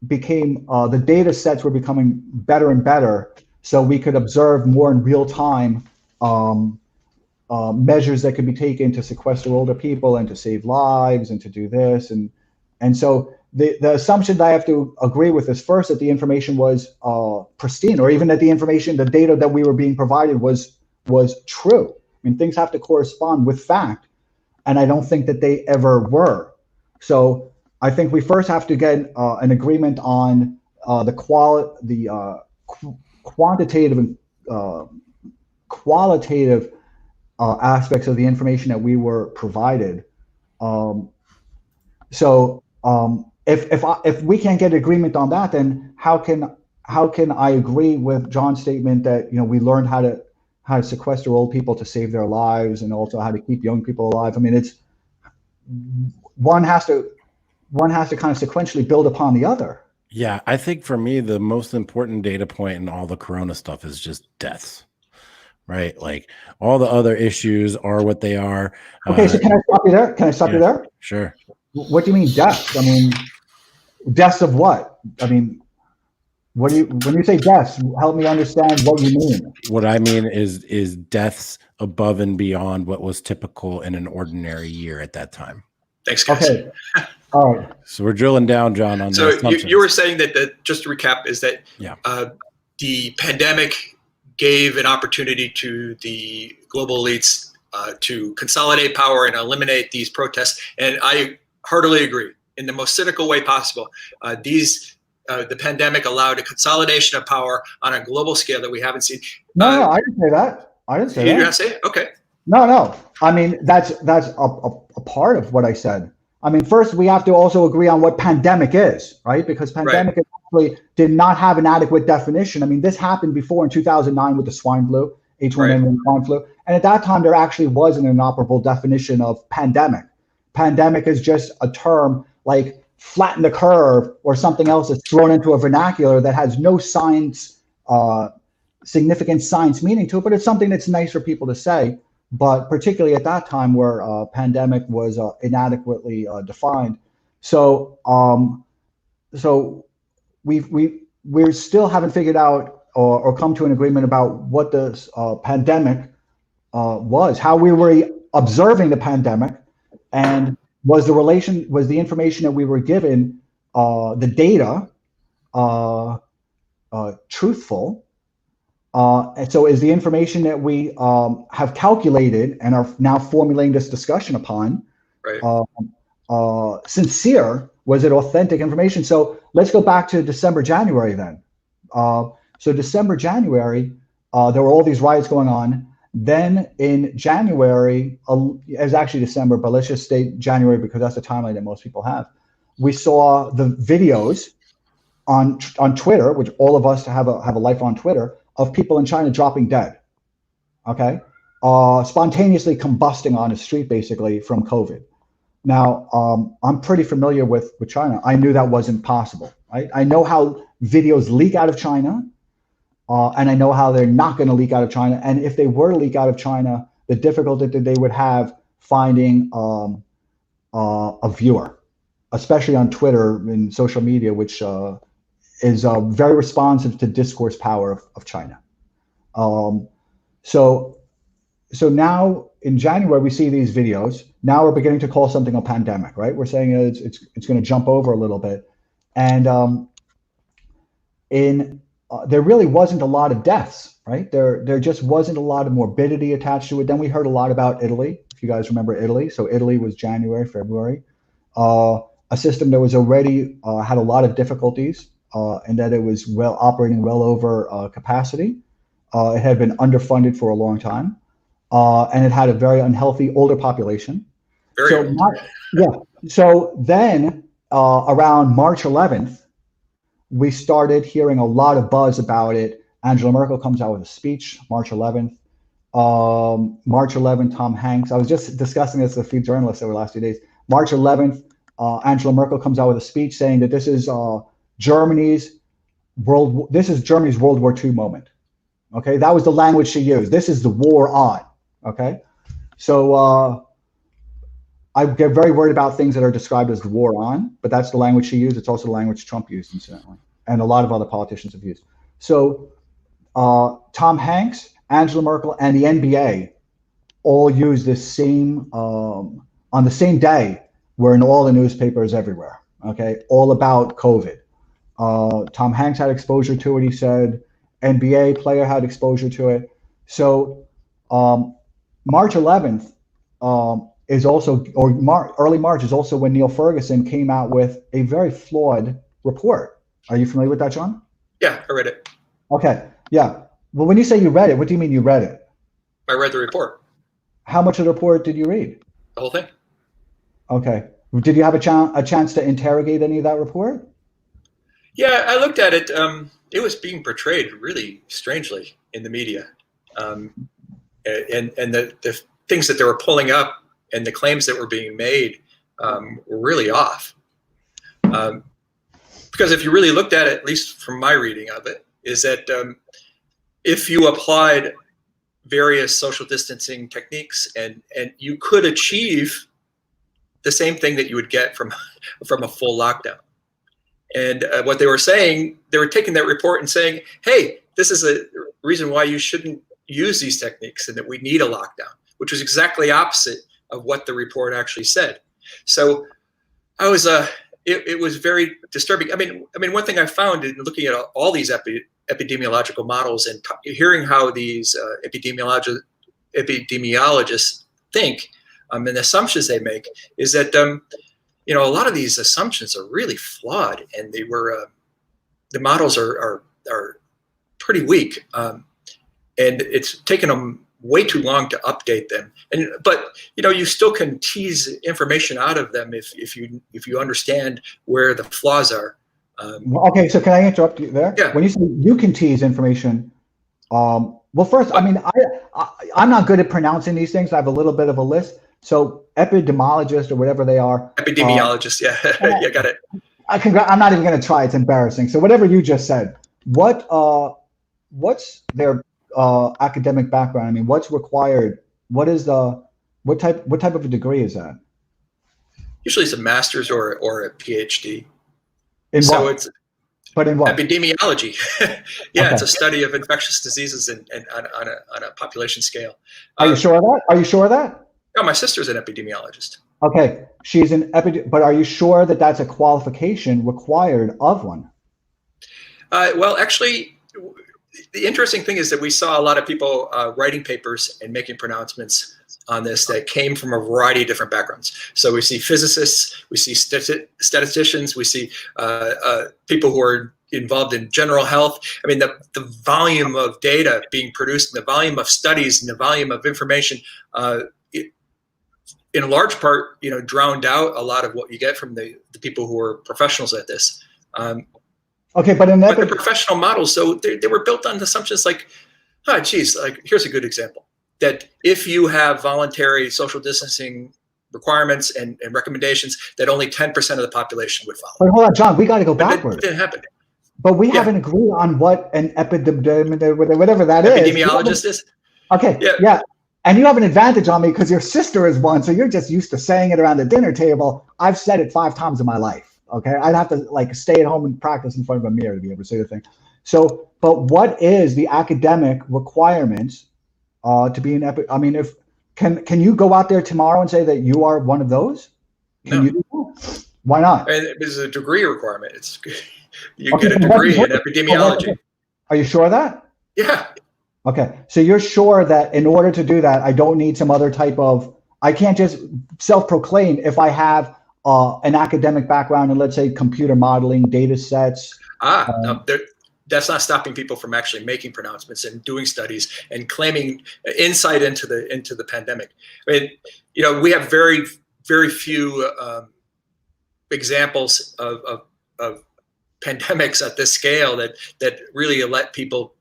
became the data sets were becoming better and better, so we could observe more in real time measures that could be taken to sequester older people and to save lives and to do this, and so the assumption that I have to agree with is first that the information was pristine, or even that the data that we were being provided was true. I mean, things have to correspond with fact, and I don't think that they ever were. So I think we first have to get an agreement on the quantitative and qualitative aspects of the information that we were provided. If we can't get agreement on that, then how can I agree with John's statement that we learned how to sequester old people to save their lives, and also how to keep young people alive? I mean, it's one has to kind of sequentially build upon the other. Yeah, I think for me, the most important data point in all the corona stuff is just deaths, right? Like all the other issues are what they are. Okay, so can I stop you there? Can I stop you there? Sure. What do you mean deaths? I mean, deaths of what? I mean, when you say deaths, help me understand what you mean. What I mean is deaths above and beyond what was typical in an ordinary year at that time. Thanks, guys. Okay. All right. So we're drilling down, John, on so the you were saying that just to recap is that the pandemic gave an opportunity to the global elites to consolidate power and eliminate these protests. And I heartily agree in the most cynical way possible. The pandemic allowed a consolidation of power on a global scale that we haven't seen. No, I didn't say that. I didn't say that. You didn't say it? Okay. No. I mean, that's a part of what I said. I mean, first we have to also agree on what pandemic is, right? Because pandemic actually did not have an adequate definition. I mean, this happened before in 2009 with the swine flu, H1N1 swine flu. And at that time, there actually wasn't an operable definition of pandemic. Pandemic is just a term like flatten the curve or something else that's thrown into a vernacular that has no science, significant science meaning to it, but it's something that's nice for people to say. But particularly at that time where pandemic was inadequately defined. So we still haven't figured out or come to an agreement about what this pandemic was, how we were observing the pandemic, and was the information that we were given, the data, truthful? And so is the information that we have calculated and are now formulating this discussion upon sincere? Was it authentic information? So let's go back to December, January then. So December, January, there were all these riots going on. Then in January, it was actually December, but let's just state January because that's the timeline that most people have. We saw the videos on Twitter, which all of us have a life on Twitter, of people in China dropping dead, okay? Spontaneously combusting on the street, basically, from COVID. Now, I'm pretty familiar with China. I knew that wasn't possible, right? I know how videos leak out of China, and I know how they're not gonna leak out of China. And if they were to leak out of China, the difficulty that they would have finding a viewer, especially on Twitter and social media, which is very responsive to discourse power of China. So now in January, we see these videos. Now we're beginning to call something a pandemic, right? We're saying it's going to jump over a little bit. And there really wasn't a lot of deaths, right? There just wasn't a lot of morbidity attached to it. Then we heard a lot about Italy, if you guys remember Italy. So Italy was January, February. A system that was already had a lot of difficulties. And that it was operating well over capacity. It had been underfunded for a long time, and it had a very unhealthy older population. So then around March 11th, we started hearing a lot of buzz about it. Angela Merkel comes out with a speech, March 11th. March 11th, Tom Hanks. I was just discussing this with a few journalists over the last few days. March 11th, Angela Merkel comes out with a speech saying that this is Germany's World War II moment. Okay, that was the language she used. This is the war on. Okay, so I get very worried about things that are described as the war on, but that's the language she used. It's also the language Trump used, incidentally, and a lot of other politicians have used. So Tom Hanks, Angela Merkel, and the NBA all use this same on the same day. We're in all the newspapers everywhere. Okay, all about COVID. Tom Hanks had exposure to it, he said. NBA player had exposure to it. So March 11th is also, or early March is also when Neil Ferguson came out with a very flawed report. Are you familiar with that, John? Yeah, I read it. Okay, yeah. Well, when you say you read it, what do you mean you read it? I read the report. How much of the report did you read? The whole thing. Okay. Did you have a chance to interrogate any of that report? Yeah, I looked at it. It was being portrayed really strangely in the media, and the things that they were pulling up and the claims that were being made were really off. Because if you really looked at it, at least from my reading of it, is that if you applied various social distancing techniques and you could achieve the same thing that you would get from a full lockdown. And what they were saying, they were taking that report and saying, hey, this is a reason why you shouldn't use these techniques and that we need a lockdown, which was exactly opposite of what the report actually said. So I was, it was very disturbing. I mean, one thing I found in looking at all these epidemiological models and hearing how these epidemiologists think and the assumptions they make is that, a lot of these assumptions are really flawed, and they were the models are pretty weak, and it's taken them way too long to update them. But you still can tease information out of them if you understand where the flaws are. Okay, so can I interrupt you there? Yeah. When you say you can tease information, well, first, I mean, I'm not good at pronouncing these things. I have a little bit of a list. So epidemiologist or whatever they are. Epidemiologist, yeah. Yeah, got it. I'm not even going to try. It's embarrassing. So whatever you just said, what's their academic background? I mean, what's required? What type of a degree is that? Usually it's a master's or a PhD. In so what? But in what? Epidemiology. Yeah, Okay. It's a study of infectious diseases and on a population scale. Are you sure of that? Are you sure of that? No, my sister's an epidemiologist. Okay, she's an but are you sure that that's a qualification required of one? Well, actually, the interesting thing is that we saw a lot of people writing papers and making pronouncements on this that came from a variety of different backgrounds. So we see physicists, we see statisticians, we see people who are involved in general health. I mean, the volume of data being produced, and the volume of studies, and the volume of information, in large part, drowned out a lot of what you get from the people who are professionals at this. Okay, but the professional models, so they were built on assumptions like, here's a good example. That if you have voluntary social distancing requirements and recommendations, that only 10% of the population would follow. But hold on, John, we got to go backwards. It didn't happen. But we haven't agreed on what an whatever that is. Epidemiologist is. Okay, yeah. And you have an advantage on me because your sister is one, so you're just used to saying it around the dinner table. I've said it 5 times in my life. Okay, I'd have to stay at home and practice in front of a mirror to be able to say the thing. So, but what is the academic requirements to be an I mean, can you go out there tomorrow and say that you are one of those? Can you do that? Why not? It's a degree requirement. You get a degree in epidemiology. Are you sure of that? Yeah. Okay, so you're sure that in order to do that, I don't need some other type of, I can't just self-proclaim if I have an academic background in, let's say, computer modeling, data sets. No, that's not stopping people from actually making pronouncements and doing studies and claiming insight into the pandemic. I mean, we have very, very few examples of pandemics at this scale that really let people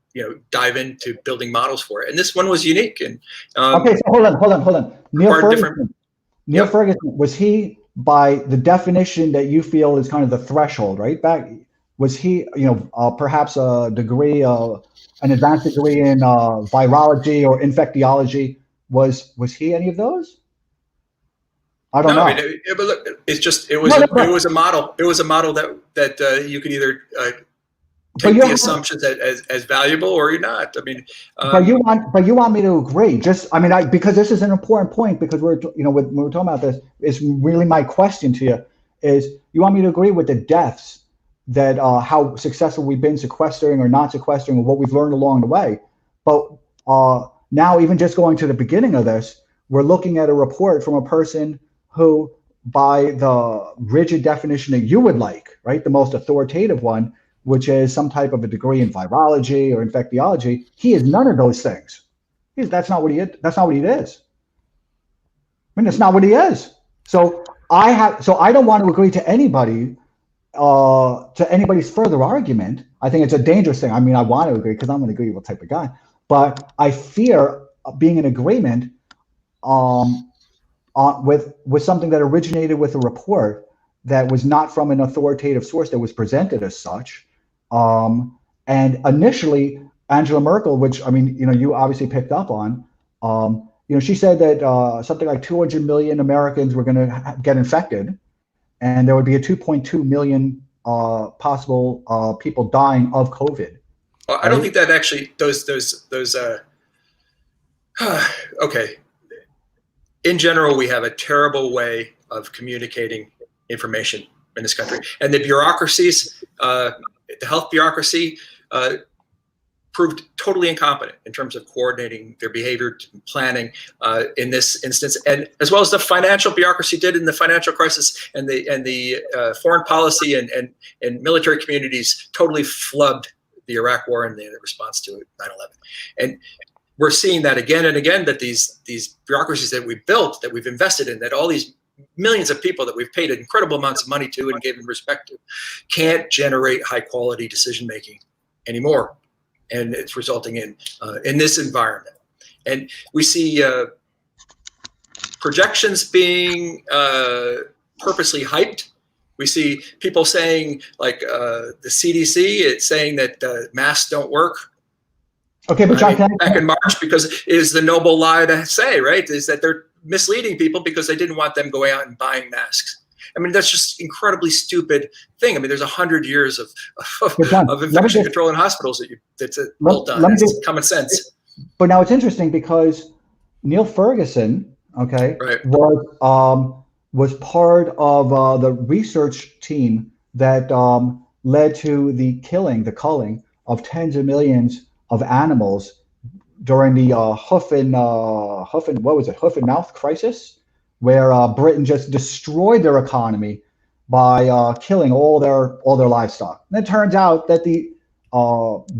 dive into building models for it. And this one was unique. And okay, so hold on. Neil Ferguson, was he, by the definition that you feel is kind of the threshold, right? Was he, perhaps a degree, an advanced degree in virology or infectiology? Was he any of those? I don't know. I mean, it was a model. It was a model that you could either take the assumptions as valuable or you're not. I mean, but you want me to agree? Because this is an important point. Because when we're talking about this, it's really my question to you: is you want me to agree with the deaths that how successful we've been sequestering or not sequestering, or what we've learned along the way? But now even just going to the beginning of this, we're looking at a report from a person who, by the rigid definition that you would like, right, the most authoritative one, which is some type of a degree in virology or infectiology, he is none of those things. That's not what he is. That's not what he is. I mean, that's not what he is. So I don't want to agree to anybody, to anybody's further argument. I think it's a dangerous thing. I mean, I want to agree because I'm an agreeable type of guy, but I fear being in agreement with something that originated with a report that was not from an authoritative source that was presented as such. And initially, Angela Merkel, which, I mean, you obviously picked up on, she said that something like 200 million Americans were going to get infected, and there would be a 2.2 million possible people dying of COVID. Well, I don't think that actually those okay. In general, we have a terrible way of communicating information in this country, and the bureaucracies, the health bureaucracy, proved totally incompetent in terms of coordinating their behavior, planning in this instance, and as well as the financial bureaucracy did in the financial crisis, and the foreign policy and military communities totally flubbed the Iraq War and the response to 9/11. And we're seeing that again and again, that these bureaucracies that we built, that we've invested in, that all these millions of people that we've paid incredible amounts of money to and given respect to, can't generate high quality decision making anymore. And it's resulting in this environment. And we see projections being purposely hyped. We see people saying, like the CDC, it's saying that masks don't work. Okay, but John, back in March, because it is the noble lie to say, right, is that they're misleading people because they didn't want them going out and buying masks. I mean, that's just incredibly stupid thing. I mean, there's 100 years of infection control in hospitals that's built on. It's common sense. But now it's interesting because Neil Ferguson, okay, right, was part of the research team that led to the culling of tens of millions of animals during the hoof and mouth crisis, where Britain just destroyed their economy by killing all their livestock. And it turns out that the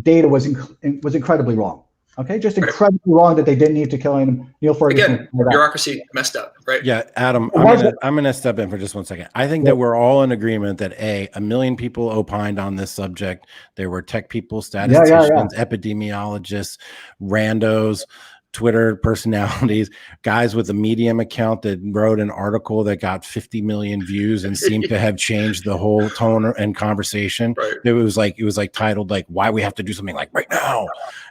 data was incredibly wrong. Okay, just incredibly wrong that they didn't need to kill him. Neil Ferguson. Again, bureaucracy messed up, right? Yeah, Adam, I'm gonna step in for just 1 second. I think that we're all in agreement that a million people opined on this subject. There were tech people, statisticians, epidemiologists, randos, Twitter personalities, guys with a Medium account that wrote an article that got 50 million views and seemed to have changed the whole tone and conversation. Right. It was like titled like "Why We Have to Do Something Like Right Now,"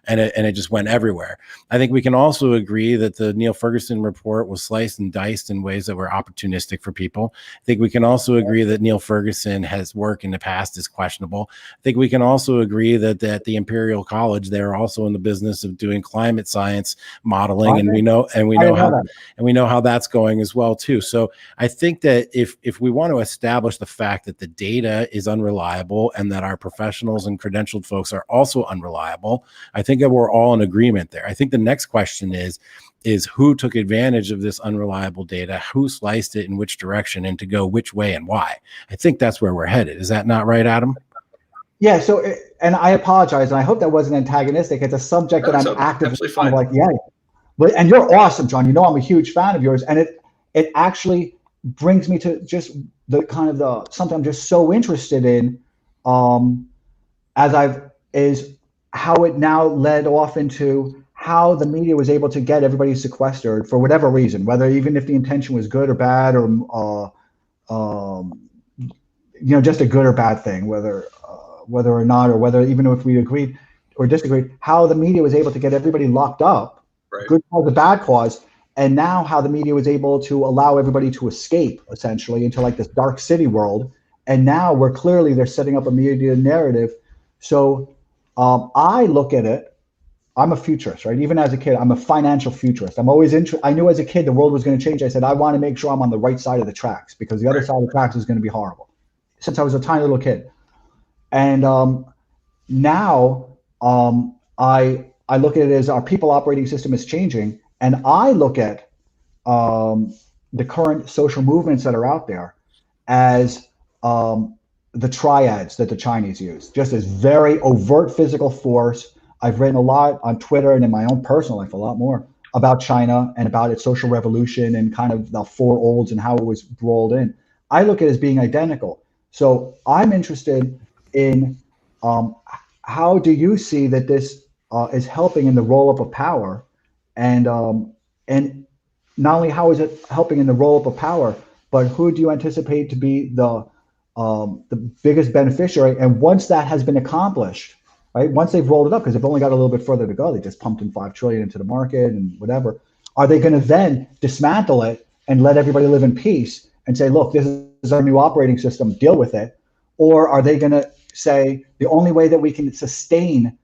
and it just went everywhere. I think we can also agree that the Neil Ferguson report was sliced and diced in ways that were opportunistic for people. I think we can also agree that Neil Ferguson has work in the past is questionable. I think we can also agree that the Imperial College, they're also in the business of doing climate science modeling, and we know how that's going as well too. So I think that if we want to establish the fact that the data is unreliable and that our professionals and credentialed folks are also unreliable, I think that we're all in agreement there. I think the next question is who took advantage of this unreliable data, who sliced it in which direction, and to go which way and why. I think that's where we're headed. Is that not right, Adam? Yeah, so, and I apologize, and I hope that wasn't antagonistic. It's a subject that I'm actively like, but, and you're awesome, John. You know I'm a huge fan of yours, and it actually brings me to just the kind of the something I'm just so interested in, is how it now led off into how the media was able to get everybody sequestered for whatever reason, whether even if the intention was good or bad, or just a good or bad thing, whether or not, or whether even if we agreed or disagreed, how the media was able to get everybody locked up, right. Good cause or bad cause, and now how the media was able to allow everybody to escape essentially into like this dark city world. And now where clearly they're setting up a media narrative. So I look at it, I'm a futurist, right? Even as a kid, I'm a financial futurist. I'm always I knew as a kid the world was going to change. I said, I want to make sure I'm on the right side of the tracks, because the other side of the tracks is going to be horrible, since I was a tiny little kid. And now I I look at it as our people operating system is changing, and I look at the current social movements that are out there as the triads that the Chinese use, just as very overt physical force. I've written a lot on Twitter and in my own personal life, a lot more about China and about its social revolution and kind of the four olds and how it was rolled in. I look at it as being identical. So I'm interested in how do you see that this is helping in the roll up of power, and not only how is it helping in the roll up of power, but who do you anticipate to be the biggest beneficiary? And once that has been accomplished, right? Once they've rolled it up, because they've only got a little bit further to go, they just pumped in 5 trillion into the market and whatever. Are they going to then dismantle it and let everybody live in peace and say, look, this is our new operating system, deal with it? Or are they going to say the only way that we can sustain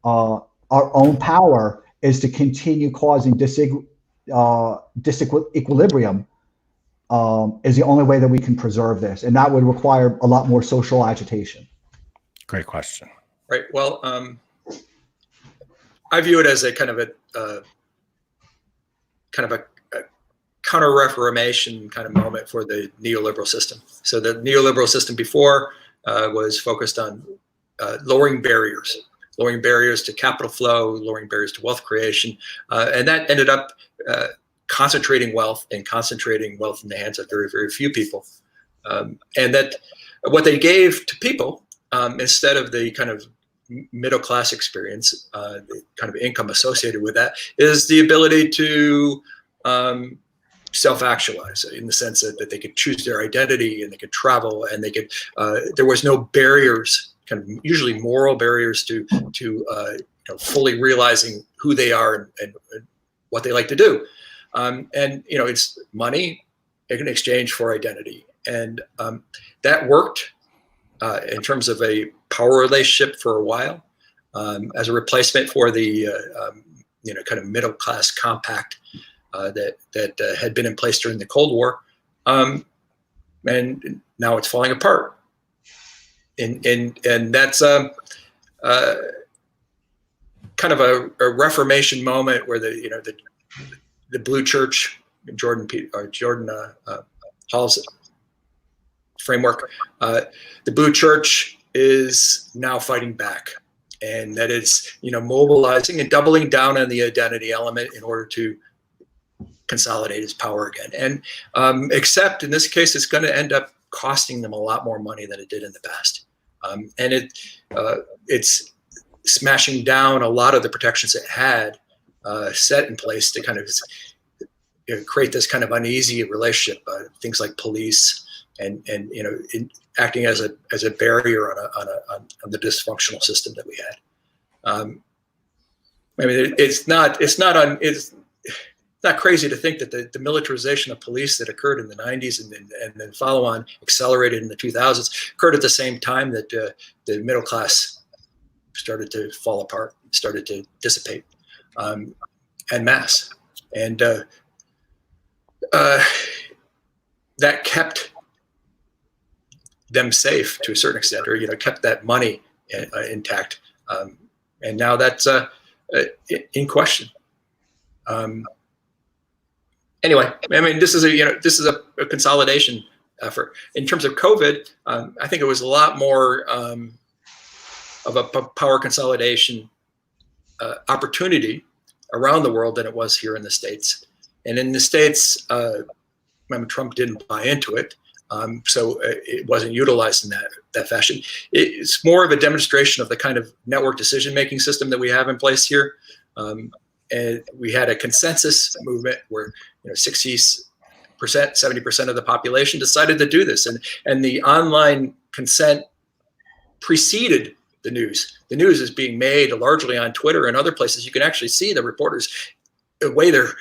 our own power is to continue causing disequilibrium, is the only way that we can preserve this, and that would require a lot more social agitation? Great question. Right. Well, I view it as a kind of a counter-reformation kind of moment for the neoliberal system. So the neoliberal system before was focused on lowering barriers to capital flow, lowering barriers to wealth creation, and that ended up concentrating wealth in the hands of very, very few people. And that what they gave to people, instead of the kind of middle class experience, the kind of income associated with that, is the ability to self-actualize, in the sense that they could choose their identity and they could travel and they could. There was no barriers, kind of usually moral barriers to fully realizing who they are and what they like to do. And it's money in exchange for identity, and that worked in terms of a power relationship for a while, as a replacement for the kind of middle class compact that had been in place during the Cold War, and now it's falling apart. And that's kind of a reformation moment where the Blue Church, Jordan Hall's framework, the Blue Church is now fighting back, and that is mobilizing and doubling down on the identity element in order to consolidate its power again. And except in this case, it's going to end up costing them a lot more money than it did in the past, and it's smashing down a lot of the protections it had set in place to kind of create this kind of uneasy relationship. Things like police and acting as a barrier on the dysfunctional system that we had. I mean, it's not crazy to think that the militarization of police that occurred in the 90s and then follow on accelerated in the 2000s occurred at the same time that the middle class started to fall apart, started to dissipate en masse. And that kept them safe to a certain extent, or kept that money intact. And now that's in question. Anyway, I mean, this is a consolidation effort. In terms of COVID, I think it was a lot more of a power consolidation opportunity around the world than it was here in the States. And in the States, Trump didn't buy into it, so it wasn't utilized in that fashion. It's more of a demonstration of the kind of network decision-making system that we have in place here. And we had a consensus movement where 60%, 70% of the population decided to do this, and the online consent preceded the news. The news is being made largely on Twitter and other places. You can actually see the reporters, the way they're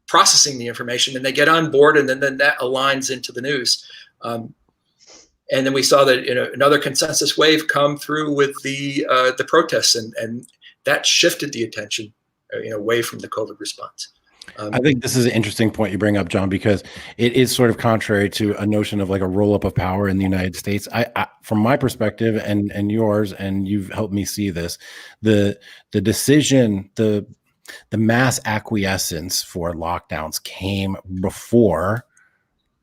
processing the information, and they get on board, and then that aligns into the news. And then we saw that another consensus wave come through with the protests, and that shifted the attention away from the COVID response. I think this is an interesting point you bring up, John, because it is sort of contrary to a notion of like a roll up of power in the United States. From my perspective and yours, and you've helped me see this, the decision, the mass acquiescence for lockdowns came before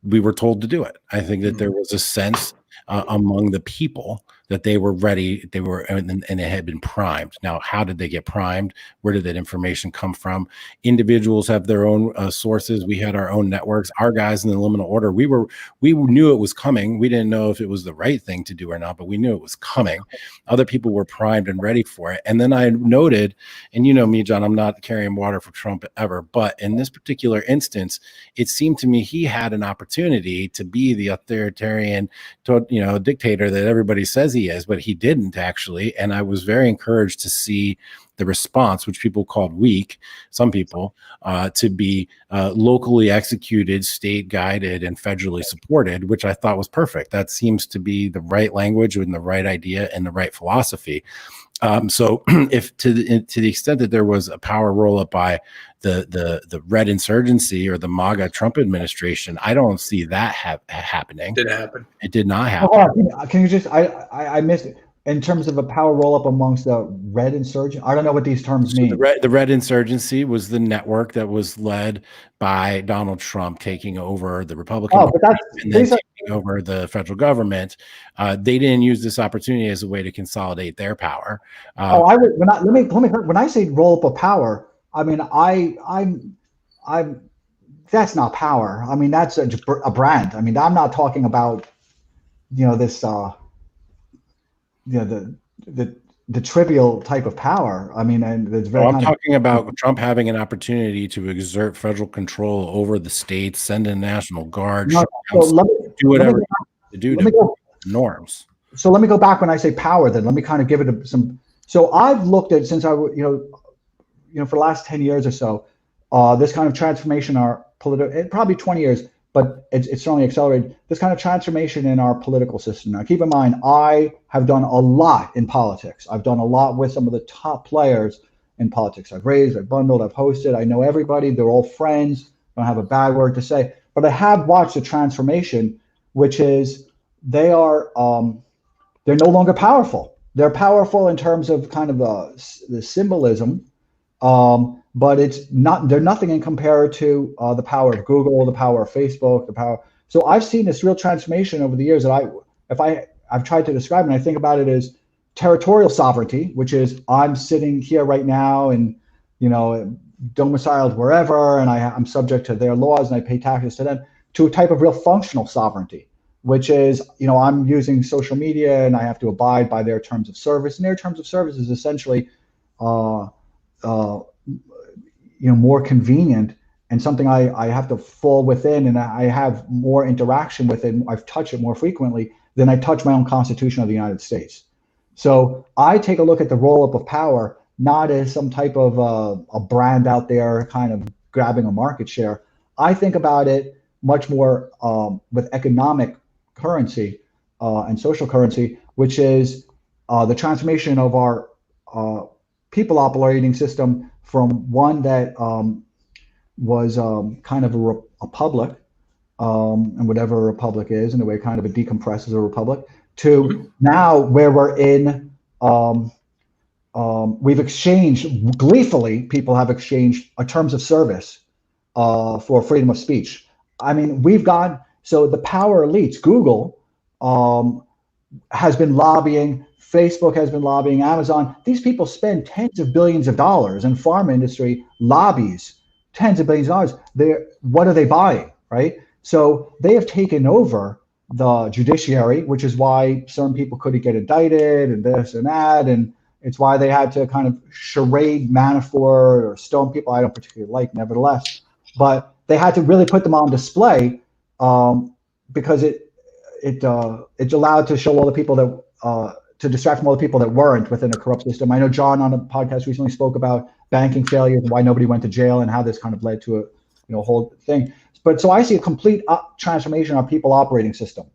we were told to do it. I think that there was a sense among the people that they were ready, and it had been primed. Now, how did they get primed? Where did that information come from? Individuals have their own sources. We had our own networks. Our guys in the liminal order, we knew it was coming. We didn't know if it was the right thing to do or not, but we knew it was coming. Other people were primed and ready for it. And then I noted, and you know me, John, I'm not carrying water for Trump ever, but in this particular instance, it seemed to me he had an opportunity to be the authoritarian, dictator that everybody says he is, but he didn't actually. And I was very encouraged to see the response, which people called weak, some people, to be locally executed, state guided, and federally supported, which I thought was perfect. That seems to be the right language and the right idea and the right philosophy. So if to the extent that there was a power roll up by the red insurgency or the MAGA Trump administration, I don't see that happening. Didn't happen. It did not happen. Can you just, I missed it. In terms of a power roll up amongst the red insurgent, I don't know what these terms mean. The red insurgency was the network that was led by Donald Trump taking over the Republican Party and then taking over the federal government. They didn't use this opportunity as a way to consolidate their power. When I say roll up of power, I mean I'm that's not power. I mean that's a brand. I mean I'm not talking about this. The trivial type of power. I mean, and it's very. I'm talking about Trump having an opportunity to exert federal control over the states, send in National Guard, do whatever to do to norms. So let me go back when I say power. Then let me kind of give it some. So I've looked at since for the last 10 years or so, this kind of transformation in our political, probably 20 years. But it's certainly accelerated this kind of transformation in our political system. Now, keep in mind, I have done a lot in politics. I've done a lot with some of the top players in politics. I've raised, I've bundled, I've hosted. I know everybody. They're all friends. I don't have a bad word to say. But I have watched a transformation, which is they're no longer powerful. They're powerful in terms of kind of the symbolism. But they're nothing in compared to the power of Google, the power of Facebook, the power. So I've seen this real transformation over the years that I've tried to describe, and I think about it as territorial sovereignty, which is I'm sitting here right now and, domiciled wherever, and I'm subject to their laws and I pay taxes to them, to a type of real functional sovereignty, which is, I'm using social media and I have to abide by their terms of service, and their terms of service is essentially, more convenient and something I have to fall within, and I have more interaction with it. I've touched it more frequently than I touch my own Constitution of the United States. So I take a look at the roll-up of power, not as some type of a brand out there kind of grabbing a market share. I think about it much more with economic currency and social currency, which is the transformation of our people operating system from one that was kind of a republic, and whatever a republic is, in a way kind of a decompresses a republic, to now where we're in, we've exchanged, gleefully, people have exchanged terms of service for freedom of speech. I mean, so the power elites, Google has been lobbying, Facebook has been lobbying, Amazon. These people spend tens of billions of dollars, and pharma industry lobbies tens of billions of dollars. What are they buying, right? So they have taken over the judiciary, which is why some people couldn't get indicted and this and that. And it's why they had to kind of charade Manafort or stone people I don't particularly like, nevertheless. But they had to really put them on display because it allowed to show all the people that to distract from all the people that weren't within a corrupt system. I know John on a podcast recently spoke about banking failures and why nobody went to jail and how this kind of led to a whole thing. But so I see a complete transformation of our people operating system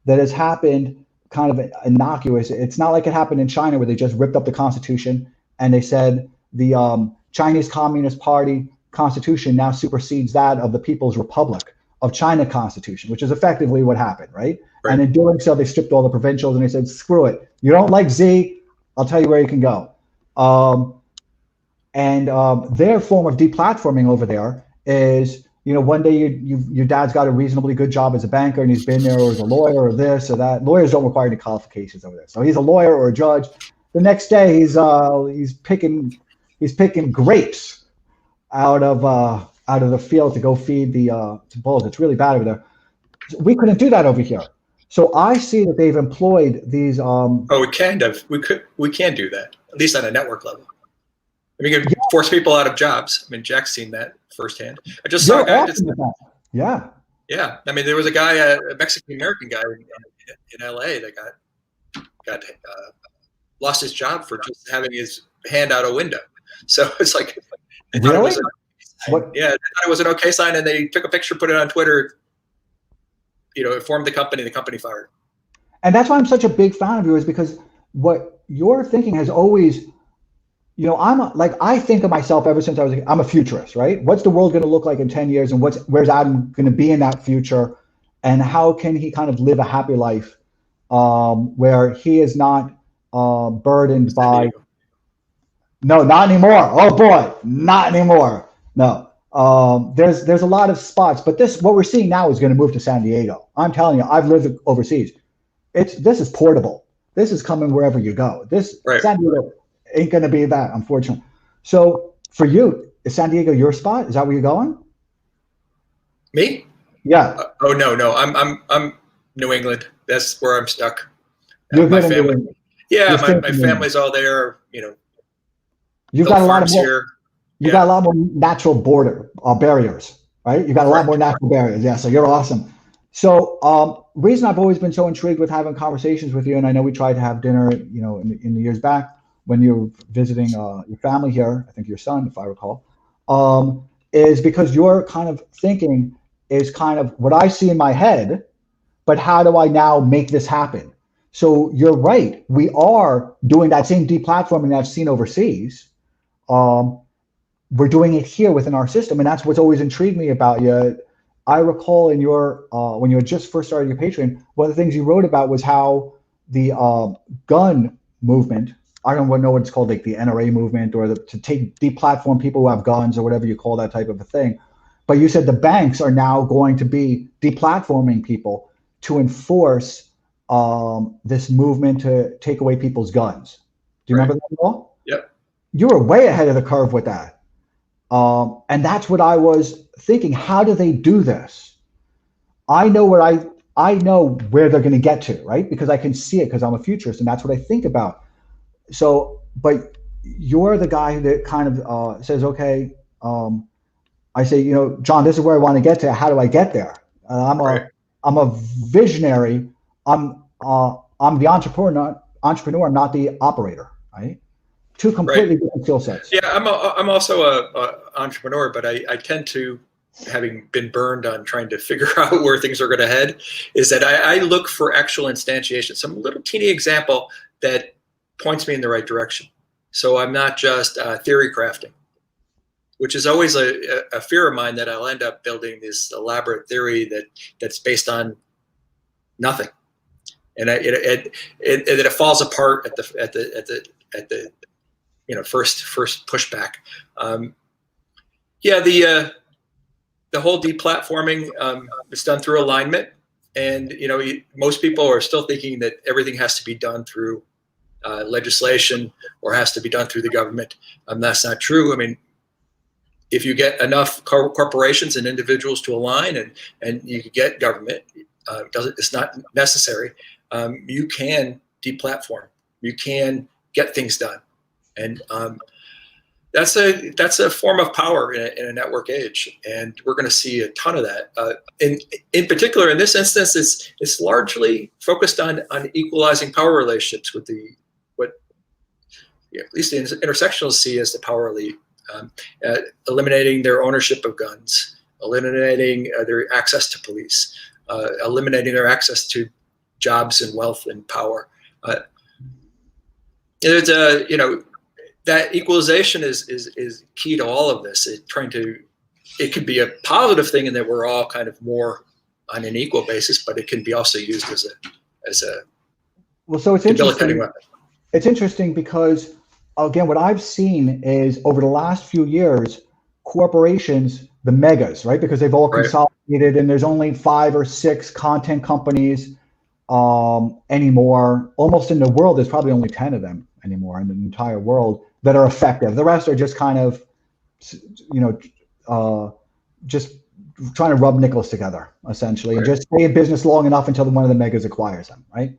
that has happened kind of innocuous. It's not like it happened in China where they just ripped up the Constitution and they said the Chinese Communist Party Constitution now supersedes that of the People's Republic of China Constitution, which is effectively what happened, right? And in doing so, they stripped all the provincials and they said, screw it. You don't like Z, I'll tell you where you can go. Their form of deplatforming over there is, one day your dad's got a reasonably good job as a banker and he's been there, or as a lawyer or this or that. Lawyers don't require any qualifications over there. So he's a lawyer or a judge. The next day he's picking grapes out of the field to go feed the bulls. It's really bad over there. We couldn't do that over here. So I see that they've employed these. We can do that, at least on a network level. I mean, you can force people out of jobs. I mean, Jack's seen that firsthand. I just saw a guy. Yeah. I mean, there was a guy, a Mexican American guy in LA that got lost his job for just having his hand out a window. So it's like, really? They thought it was an okay sign, and they took a picture, put it on Twitter. Informed the company fired him. And that's why I'm such a big fan of you, is because what you're thinking has always, I think of myself ever since I'm a futurist, right? What's the world going to look like in 10 years, and where's Adam going to be in that future, and how can he kind of live a happy life where he is not burdened by. No, not anymore. Oh boy, not anymore. No. There's a lot of spots, but what we're seeing now is going to move to San Diego. I'm telling you, I've lived overseas. This is portable. This is coming wherever you go. San Diego ain't going to be that, unfortunately. So for you, is San Diego your spot? Is that where you're going? Me? Yeah. No. I'm New England. That's where I'm stuck. You're my family. Yeah, my family's all there. You've got a lot of more. Here. You got a lot more natural barriers, right? You got a lot more natural barriers. Yeah, so you're awesome. So reason I've always been so intrigued with having conversations with you, and I know we tried to have dinner, in the years back when you were visiting your family here, I think your son, if I recall, is because your kind of thinking is kind of what I see in my head, but how do I now make this happen? So you're right. We are doing that same deplatforming that I've seen overseas. We're doing it here within our system, and that's what's always intrigued me about you. I recall in your when you had just first started your Patreon, one of the things you wrote about was how the gun movement, I don't know what it's called, like the NRA movement, or to deplatform people who have guns, or whatever you call that type of a thing. But you said the banks are now going to be deplatforming people to enforce this movement to take away people's guns. Do you remember that at all? Yep. You were way ahead of the curve with that. And that's what I was thinking. How do they do this? I know where they're going to get to, right? Because I can see it, because I'm a futurist, and that's what I think about. So, but you're the guy that kind of says, okay, I say, John, this is where I want to get to. How do I get there? I'm a visionary. I'm the entrepreneur. I'm not the operator, right? Two completely different skill sets. Yeah, I'm also a entrepreneur, but I tend to, having been burned on trying to figure out where things are going to head, is that I look for actual instantiation, some little teeny example that points me in the right direction. So I'm not just theory crafting, which is always a fear of mine, that I'll end up building this elaborate theory that's based on nothing, and it falls apart at the first pushback. The whole deplatforming is done through alignment, and most people are still thinking that everything has to be done through legislation, or has to be done through the government. That's not true. I mean, if you get enough corporations and individuals to align, and you can get government, it's not necessary. You can deplatform. You can get things done. And that's a form of power in a network age, and we're going to see a ton of that. In particular, in this instance, it's largely focused on equalizing power relationships with at least the intersectionals see as the power elite, eliminating their ownership of guns, eliminating their access to police, eliminating their access to jobs and wealth and power. that equalization is key to all of this. It could be a positive thing in that we're all kind of more on an equal basis, but it can be also used as a well, so it's debilitating interesting. weapon. It's interesting because, again, what I've seen is over the last few years, corporations, the megas, right? Because they've all Right. consolidated, and there's only 5 or 6 content companies anymore. Almost in the world, there's probably only 10 of them anymore in the entire world that are effective. The rest are just kind of, just trying to rub nickels together, essentially, and just stay in business long enough until one of the megas acquires them, right?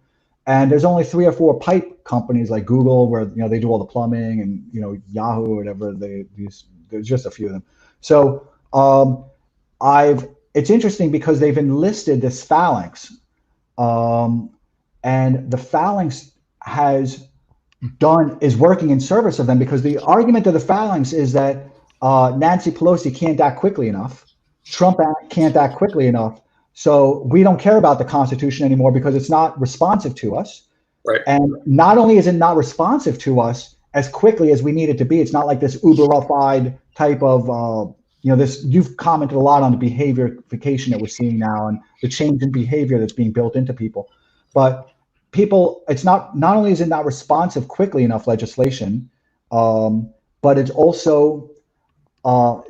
And there's only 3 or 4 pipe companies like Google, where they do all the plumbing, and Yahoo or whatever. There's just a few of them. So it's interesting because they've enlisted this phalanx, and the phalanx is working in service of them, because the argument of the phalanx is that Nancy Pelosi can't act quickly enough, Trump can't act quickly enough, so we don't care about the Constitution anymore because it's not responsive to us. Right. And not only is it not responsive to us as quickly as we need it to be, it's not like this Uberified type of, this. You've commented a lot on the behaviorification that we're seeing now and the change in behavior that's being built into people. But it's not only is it not responsive quickly enough legislation, but it's also,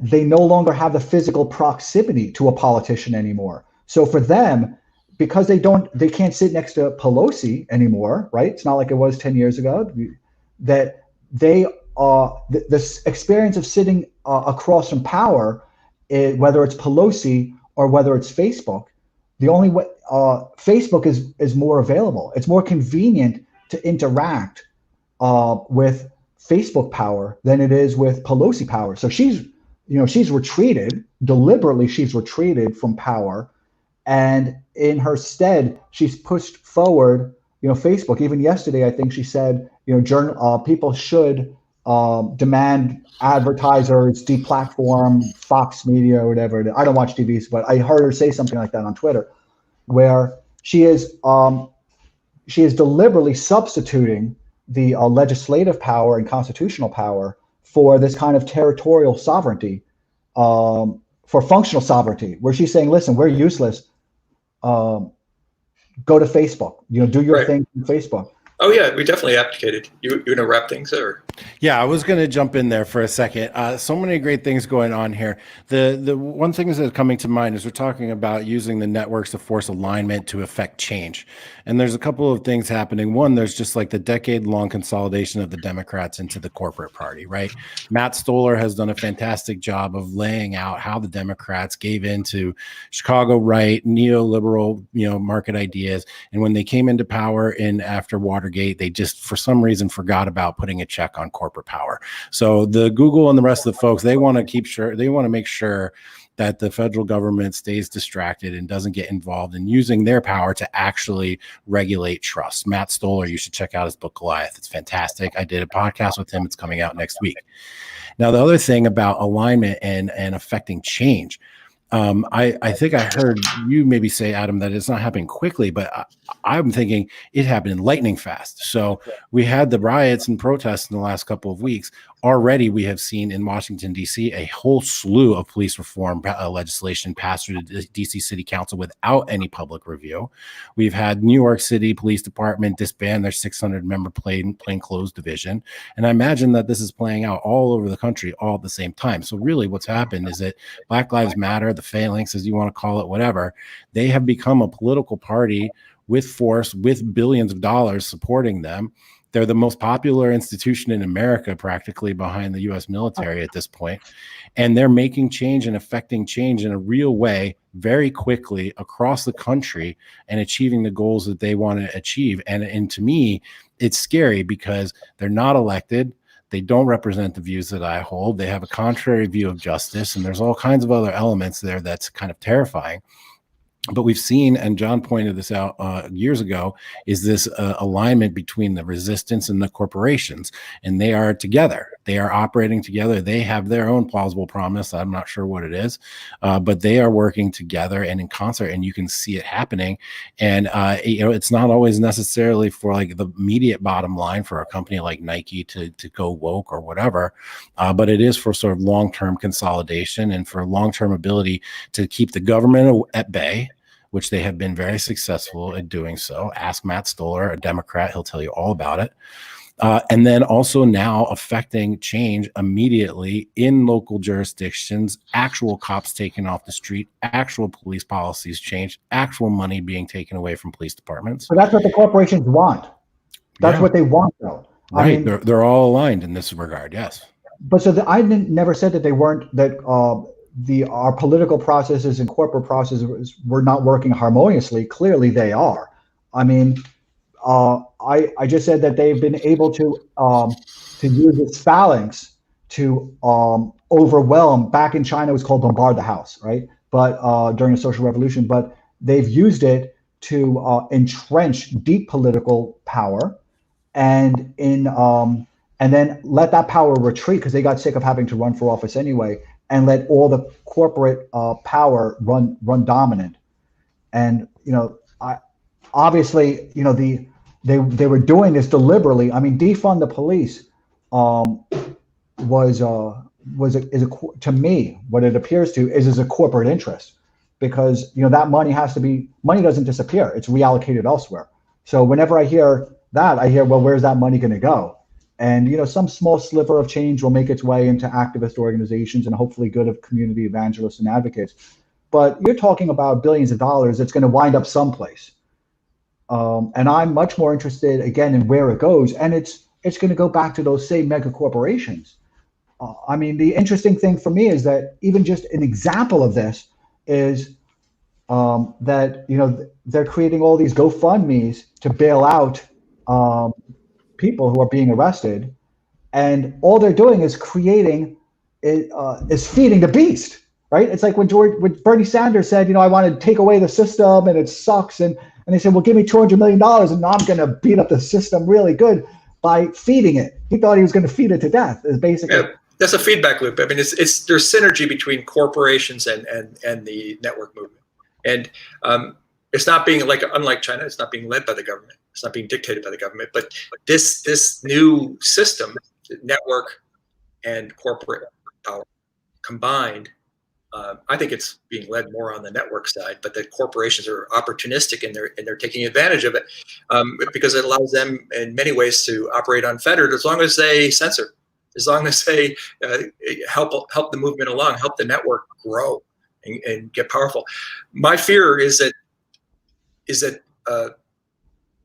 they no longer have the physical proximity to a politician anymore. So for them, because they can't sit next to Pelosi anymore, right? It's not like it was 10 years ago, that they this experience of sitting across from power, whether it's Pelosi or whether it's Facebook, the only way Facebook is more available. It's more convenient to interact with Facebook power than it is with Pelosi power. So she's retreated deliberately. She's retreated from power, and in her stead, she's pushed forward, Facebook. Even yesterday, I think she said, people should demand advertisers deplatform Fox Media or whatever. I don't watch TVs, but I heard her say something like that on Twitter, where she is deliberately substituting the legislative power and constitutional power for this kind of territorial sovereignty, for functional sovereignty, where she's saying, listen, we're useless. Go to Facebook, do your thing on Facebook. Oh yeah, we definitely abdicated. You gonna wrap things or? Yeah, I was going to jump in there for a second. So many great things going on here. The one thing that's coming to mind is we're talking about using the networks to force alignment to affect change. And there's a couple of things happening. One, there's just like the decade-long consolidation of the Democrats into the corporate party, right? Matt Stoller has done a fantastic job of laying out how the Democrats gave into Chicago right, neoliberal, market ideas. And when they came into power after Watergate, they just, for some reason, forgot about putting a check on corporate power. So the Google and the rest of the folks, they want to make sure that the federal government stays distracted and doesn't get involved in using their power to actually regulate trust. Matt Stoller, you should check out his book Goliath. It's fantastic. I did a podcast with him. It's coming out next week. Now, the other thing about alignment and affecting change, I think I heard you maybe say, Adam, that it's not happening quickly, but I'm thinking it happened lightning fast. So we had the riots and protests in the last couple of weeks. Already we have seen in Washington, D.C., a whole slew of police reform legislation passed through the D.C. City Council without any public review. We've had New York City Police Department disband their 600-member plainclothes division. And I imagine that this is playing out all over the country all at the same time. So really what's happened is that Black Lives Matter, the phalanx, as you want to call it, whatever, they have become a political party with force, with billions of dollars supporting them. They're the most popular institution in America, practically behind the U.S. military at this point. And they're making change and affecting change in a real way very quickly across the country and achieving the goals that they want to achieve. And to me, it's scary because they're not elected. They don't represent the views that I hold. They have a contrary view of justice. And there's all kinds of other elements there that's kind of terrifying. But we've seen, and John pointed this out years ago, is this alignment between the resistance and the corporations, and they are together. They are operating together. They have their own plausible promise. I'm not sure what it is, but they are working together and in concert, and you can see it happening. And it's not always necessarily for like the immediate bottom line for a company like Nike to go woke or whatever, but it is for sort of long-term consolidation and for long-term ability to keep the government at bay, which they have been very successful at doing so. Ask Matt Stoller, a Democrat, he'll tell you all about it. And then also now affecting change immediately in local jurisdictions, actual cops taken off the street, actual police policies changed, actual money being taken away from police departments. So that's what the corporations want. That's what they want, though. Right. I mean, they're all aligned in this regard. Yes. But so I never said that they weren't, that our political processes and corporate processes were not working harmoniously. Clearly they are. I mean, I just said that they've been able to use its phalanx to overwhelm. Back in China, it was called bombard the house, right? But during the social revolution, but they've used it to entrench deep political power, and then let that power retreat because they got sick of having to run for office anyway, and let all the corporate power run dominant. And obviously, they were doing this deliberately. I mean, defund the police to me, what it appears to is a corporate interest, because that money doesn't disappear; it's reallocated elsewhere. So whenever I hear that, I hear, well, where's that money going to go? And some small sliver of change will make its way into activist organizations and hopefully good of community evangelists and advocates. But you're talking about billions of dollars that's going to wind up someplace. And I'm much more interested, again, in where it goes. And it's going to go back to those same mega corporations. I mean, the interesting thing for me is that even just an example of this is that, they're creating all these GoFundMes to bail out people who are being arrested. And all they're doing is feeding the beast, right? It's like when Bernie Sanders said, I want to take away the system and it sucks. And they said, well, give me $200 million and I'm going to beat up the system really good by feeding it. He thought he was going to feed it to death. Is basically. Yeah, that's a feedback loop. I mean, there's synergy between corporations and the network movement. And it's not being unlike China, it's not being led by the government. It's not being dictated by the government. But this new system, network and corporate power combined, I think it's being led more on the network side, but the corporations are opportunistic and they're taking advantage of it because it allows them in many ways to operate unfettered as long as they censor, as long as they help the movement along, help the network grow and get powerful. My fear is that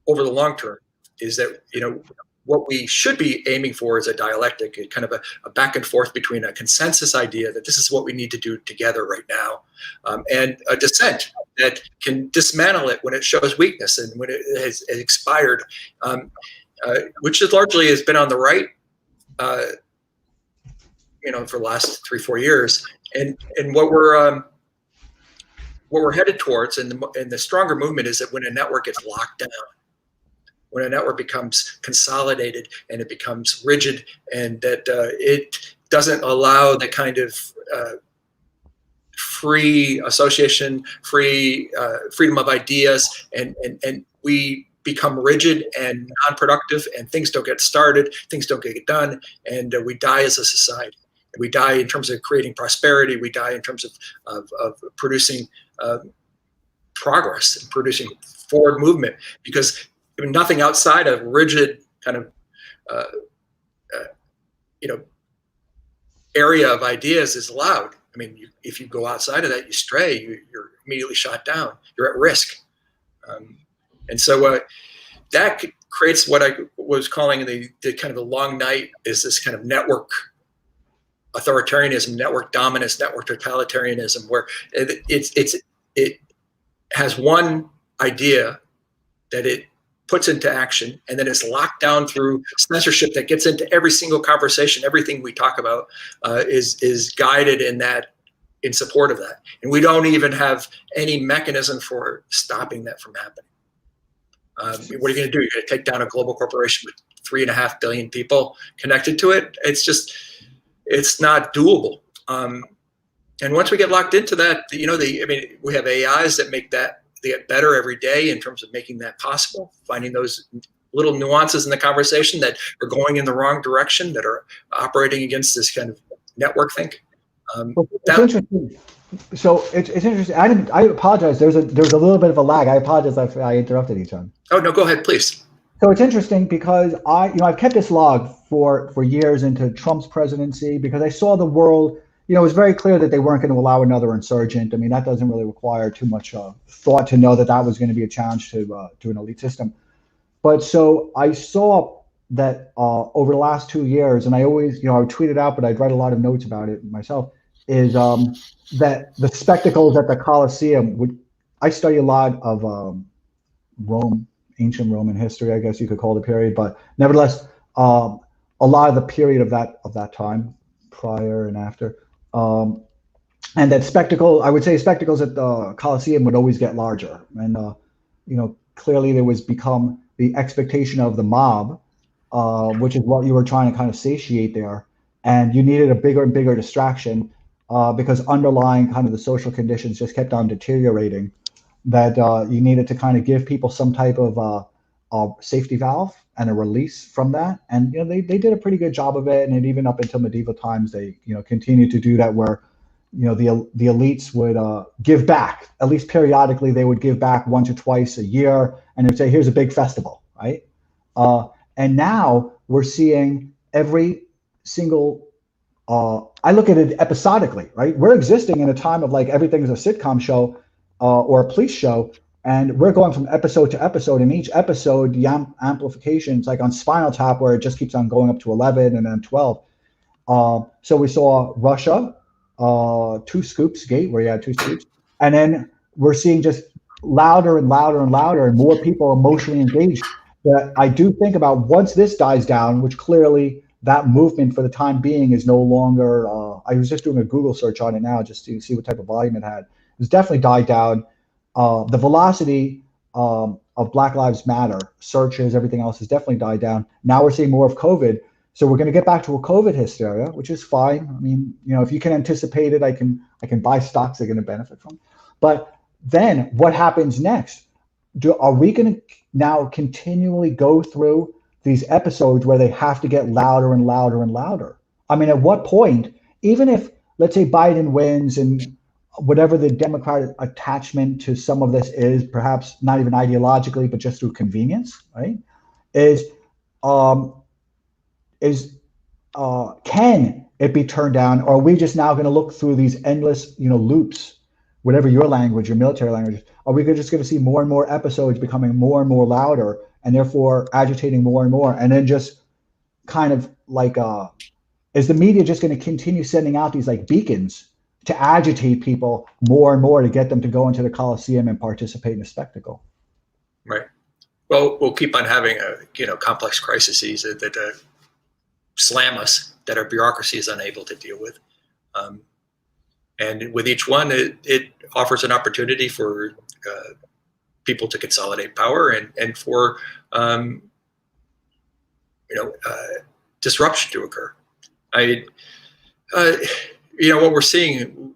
over the long term is that what we should be aiming for is a dialectic, a kind of a back and forth between a consensus idea that this is what we need to do together right now, and a dissent that can dismantle it when it shows weakness and when it has expired, which largely has been on the right, for the last 3-4 years. And what we're headed towards, and the stronger movement is that when a network gets locked down, when a network becomes consolidated and it becomes rigid, and that it doesn't allow the kind of free association, freedom of ideas, and we become rigid and non-productive, and things don't get started, things don't get done, and we die as a society. We die in terms of creating prosperity. We die in terms of producing progress and producing forward movement, because nothing outside of rigid kind of area of ideas is allowed. I mean, if you go outside of that, you stray, you're immediately shot down. You're at risk. And so that creates what I was calling the kind of the long night, is this kind of network authoritarianism, network dominance, network totalitarianism, where it has one idea that it puts into action, and then it's locked down through censorship that gets into every single conversation. Everything we talk about is guided in support of that, and we don't even have any mechanism for stopping that from happening. What are you going to do? You're going to take down a global corporation with 3.5 billion people connected to it. It's not doable. And once we get locked into that, we have AIs that make that, they get better every day in terms of making that possible, finding those little nuances in the conversation that are going in the wrong direction, that are operating against this kind of network think. It's interesting. So it's interesting. I apologize. There's a little bit of a lag. I apologize if I interrupted each other. Oh no, go ahead, please. So it's interesting because I've kept this log for years into Trump's presidency, because I saw the world. It was very clear that they weren't going to allow another insurgent. I mean, that doesn't really require too much thought to know that was going to be a challenge to an elite system. But so I saw that over the last 2 years, and I always, I would tweet it out, but I'd write a lot of notes about it myself, is that the spectacles at the Colosseum I study a lot of Rome, ancient Roman history, I guess you could call the period, but nevertheless, a lot of the period of that time, prior and after. And that I would say spectacles at the Colosseum would always get larger. And, clearly there was become the expectation of the mob, which is what you were trying to kind of satiate there. And you needed a bigger and bigger distraction because underlying kind of the social conditions just kept on deteriorating, that you needed to kind of give people some type of safety valve and a release from that. And they did a pretty good job of it. And even up until medieval times, they continued to do that, where the elites would give back. At least periodically, they would give back once or twice a year, and they'd say, "Here's a big festival," right? And now we're seeing every single. I look at it episodically, right? We're existing in a time of like everything is a sitcom show or a police show. And we're going from episode to episode, and each episode, the amplification, it's like on Spinal Tap, where it just keeps on going up to 11 and then 12. So we saw Russia, 2 scoops gate, where you had 2 scoops. And then we're seeing just louder and louder and louder, and more people emotionally engaged. That I do think about, once this dies down, which clearly that movement for the time being is no longer, I was just doing a Google search on it now just to see what type of volume it had. It's definitely died down. The velocity of Black Lives Matter searches, everything else has definitely died down. Now we're seeing more of COVID. So we're going to get back to a COVID hysteria, which is fine. I mean, if you can anticipate it, I can buy stocks that are going to benefit from. But then what happens next? Are we going to now continually go through these episodes where they have to get louder and louder and louder? I mean, at what point, even if, let's say, Biden wins and whatever the Democratic attachment to some of this is, perhaps not even ideologically, but just through convenience, right? Can it be turned down? Or are we just now going to look through these endless, loops, whatever your language, your military language? Are we just going to see more and more episodes becoming more and more louder, and therefore agitating more and more? And then just kind of like, is the media just going to continue sending out these like beacons to agitate people more and more, to get them to go into the Coliseum and participate in the spectacle? Right. Well, we'll keep on having complex crises that slam us, that our bureaucracy is unable to deal with. And with each one, it offers an opportunity for people to consolidate power and for disruption to occur.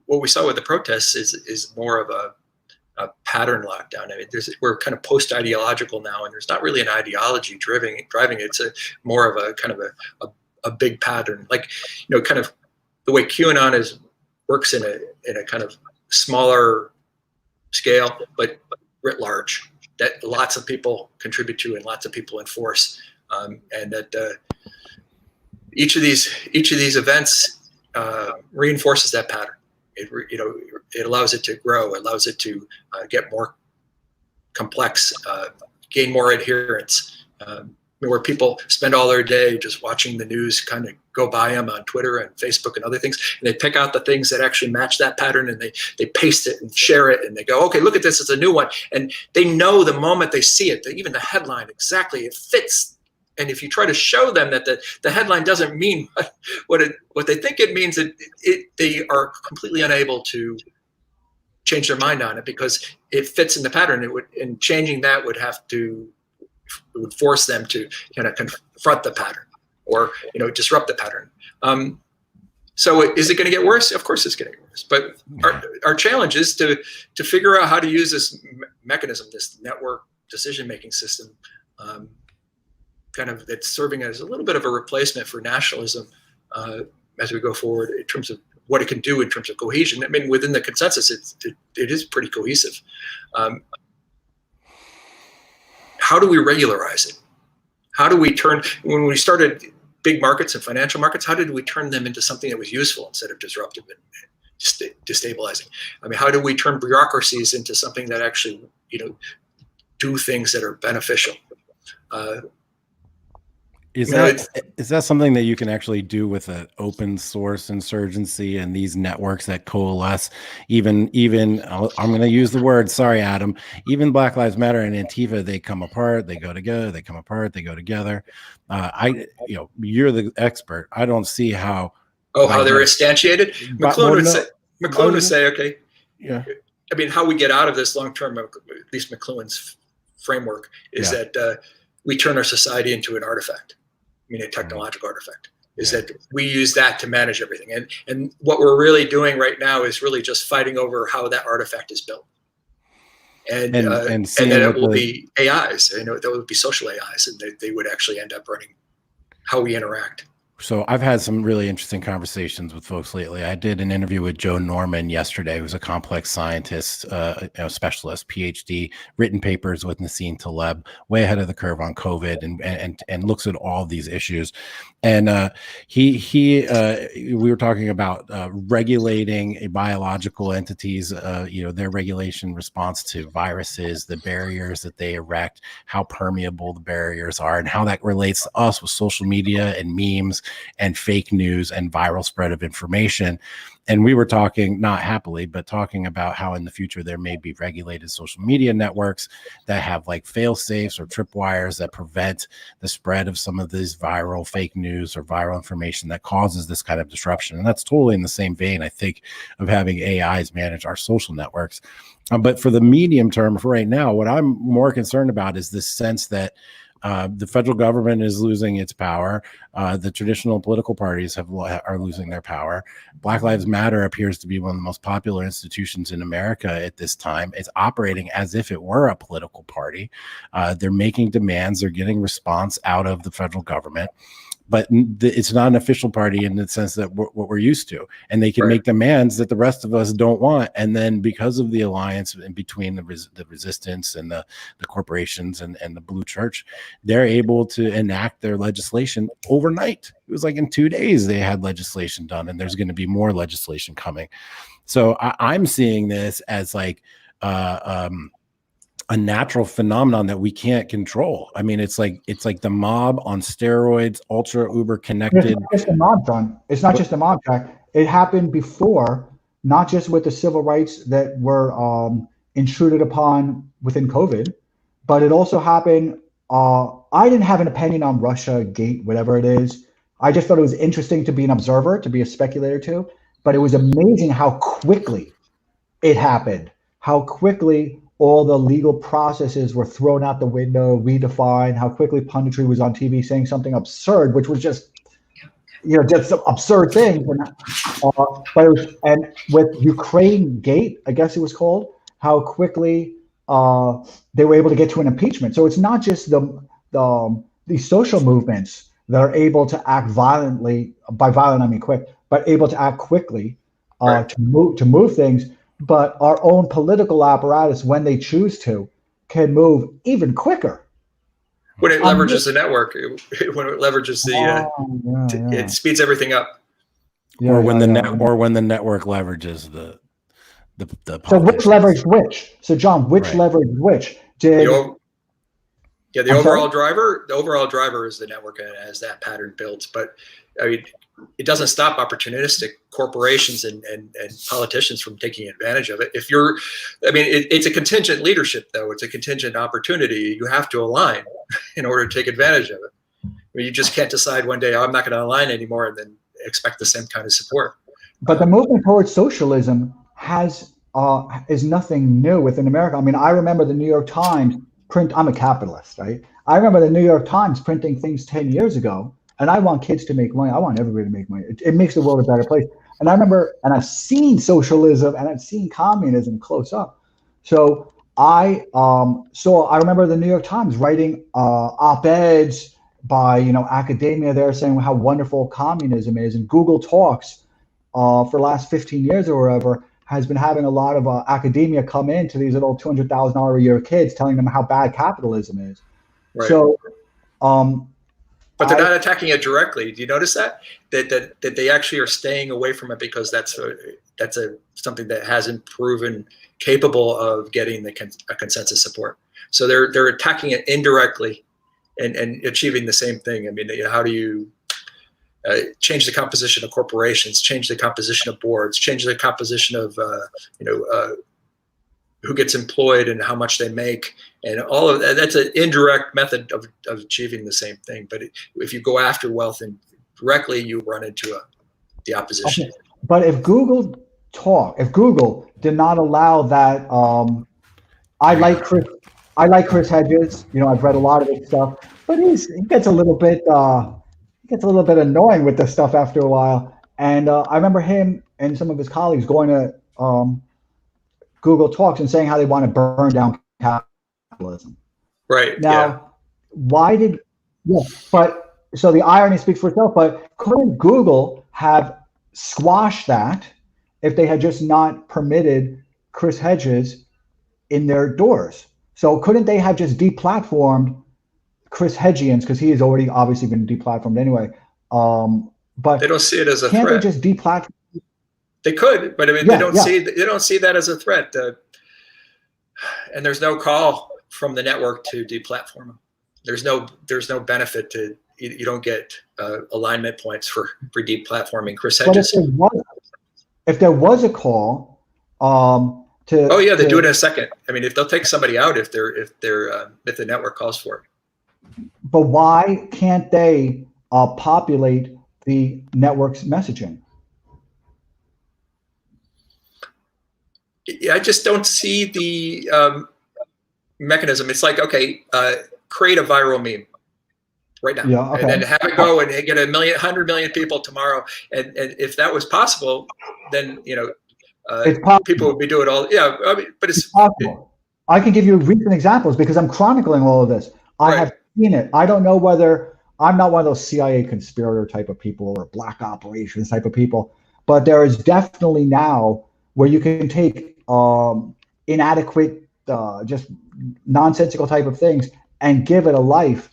What we saw with the protests is more of a pattern lockdown. I mean, we're kind of post-ideological now, and there's not really an ideology driving it. It's more of a kind of a big pattern, like kind of the way QAnon works in a kind of smaller scale, but writ large, that lots of people contribute to and lots of people enforce, and that each of these events reinforces that pattern. It allows it to grow, it allows it to get more complex, gain more adherence, where people spend all their day just watching the news kind of go by them on Twitter and Facebook and other things, and they pick out the things that actually match that pattern, and they paste it and share it, and they go, okay, look at this, it's a new one. And they know the moment they see it, even the headline, exactly, it fits. And if you try to show them that the headline doesn't mean what they think it means, they are completely unable to change their mind on it, because it fits in the pattern. And changing that would have to would force them to kind of confront the pattern or disrupt the pattern. So is it going to get worse? Of course it's going to get worse. But our challenge is to figure out how to use this mechanism, this network decision-making system, kind of that's serving as a little bit of a replacement for nationalism as we go forward in terms of what it can do in terms of cohesion. I mean, within the consensus, it is pretty cohesive. How do we regularize it? How do we when we started big markets and financial markets, how did we turn them into something that was useful instead of disruptive and destabilizing? I mean, how do we turn bureaucracies into something that actually, do things that are beneficial? Is that something that you can actually do with an open source insurgency and these networks that coalesce? Even I'm going to use the word. Sorry, Adam. Even Black Lives Matter and Antifa, they come apart, they go together. They come apart, they go together. You're the expert. I don't see how. How they're instantiated. McLuhan would say, okay. Yeah. I mean, how we get out of this long term, at least McLuhan's framework, is that we turn our society into an artifact. I mean, a technological artifact, is that we use that to manage everything. And what we're really doing right now is really just fighting over how that artifact is built. And then it will be AIs, that would be social AIs, and they would actually end up running how we interact. So I've had some really interesting conversations with folks lately. I did an interview with Joe Norman yesterday, who's a complex scientist, specialist, PhD, written papers with Nassim Taleb, way ahead of the curve on COVID, and looks at all these issues. And we were talking about regulating biological entities, their regulation response to viruses, the barriers that they erect, how permeable the barriers are, and how that relates to us with social media and memes and fake news and viral spread of information. And we were talking, not happily, but talking about how in the future there may be regulated social media networks that have like fail safes or tripwires that prevent the spread of some of these viral fake news or viral information that causes this kind of disruption. And that's totally in the same vein, I think, of having AIs manage our social networks. But for the medium term, for right now, what I'm more concerned about is this sense that the federal government is losing its power. The traditional political parties are losing their power. Black Lives Matter appears to be one of the most popular institutions in America at this time. It's operating as if it were a political party. They're making demands. They're getting response out of the federal government. But it's not an official party in the sense that what we're used to. And they can make demands that the rest of us don't want. And then because of the alliance in between the resistance and the corporations and the blue church, they're able to enact their legislation overnight. It was like in 2 days they had legislation done, and there's going to be more legislation coming. So I'm seeing this as like a natural phenomenon that we can't control. I mean, it's like the mob on steroids, ultra uber connected. It's not just the mob, John. It's not just the mob, Jack. It happened before, not just with the civil rights that were intruded upon within COVID, but it also happened. I didn't have an opinion on Russia Gate, whatever it is. I just thought it was interesting to be an observer, to be a speculator too. But it was amazing how quickly it happened, how quickly all the legal processes were thrown out the window, redefined, how quickly punditry was on TV saying something absurd, which was just, just some absurd things. And with Ukraine Gate, I guess it was called, how quickly they were able to get to an impeachment. So it's not just the social movements that are able to act violently, by violent I mean quick, but able to act quickly to move things. But our own political apparatus, when they choose to, can move even quicker. When it leverages the network, when it leverages it speeds everything up. Or when the network leverages the so which leveraged which? So John, which leveraged which? The overall driver is the network as that pattern builds. But I mean, it doesn't stop opportunistic corporations and politicians from taking advantage of it. It's a contingent leadership, though. It's a contingent opportunity. You have to align in order to take advantage of it. I mean, you just can't decide one day, I'm not going to align anymore, and then expect the same kind of support. But the movement towards socialism is nothing new within America. I mean, I remember the New York Times print. I'm a capitalist, right? I remember the New York Times printing things 10 years ago, and I want kids to make money. I want everybody to make money. It makes the world a better place. And I remember, and I've seen socialism and I've seen communism close up. So I remember the New York Times writing op-eds by academia there saying how wonderful communism is, and Google Talks for the last 15 years or whatever has been having a lot of academia come in to these little $200,000 a year kids, telling them how bad capitalism is. Right. So, but they're not attacking it directly. Do you notice that they actually are staying away from it because that's something that hasn't proven capable of getting a consensus support. So they're attacking it indirectly and achieving the same thing. I mean, how do you change the composition of corporations, change the composition of boards, change the composition of who gets employed and how much they make, and all of that. That's an indirect method of achieving the same thing. But if you go after wealth and directly, you run into the opposition. Okay. But if Google did not allow that, I like Chris Hedges. I've read a lot of his stuff, but he gets a little bit annoying with this stuff after a while. And I remember him and some of his colleagues going to Google Talks and saying how they want to burn down capitalism. Right. Now, so the irony speaks for itself, but couldn't Google have squashed that if they had just not permitted Chris Hedges in their doors? So couldn't they have just deplatformed Chris Hedgians, because he has already obviously been deplatformed anyway? But they don't see it as a can't threat. They just deplatform? They could, but I mean, they don't see that as a threat. And there's no call from the network to deplatform them. There's no benefit to. You don't get alignment points for deplatforming Chris Hedges. But if there was a call to, they do it in a second. I mean, if they'll take somebody out if the network calls for it. But why can't they populate the network's messaging? I just don't see the mechanism. It's like, okay, create a viral meme right now, and then have it go and get 100 million people tomorrow. And if that was possible, then people would be doing all. Yeah, I mean, but it's possible. I can give you recent examples because I'm chronicling all of this. I have seen it. I don't know whether I'm not one of those CIA conspirator type of people or black operations type of people, but there is definitely now where you can take inadequate, just nonsensical type of things and give it a life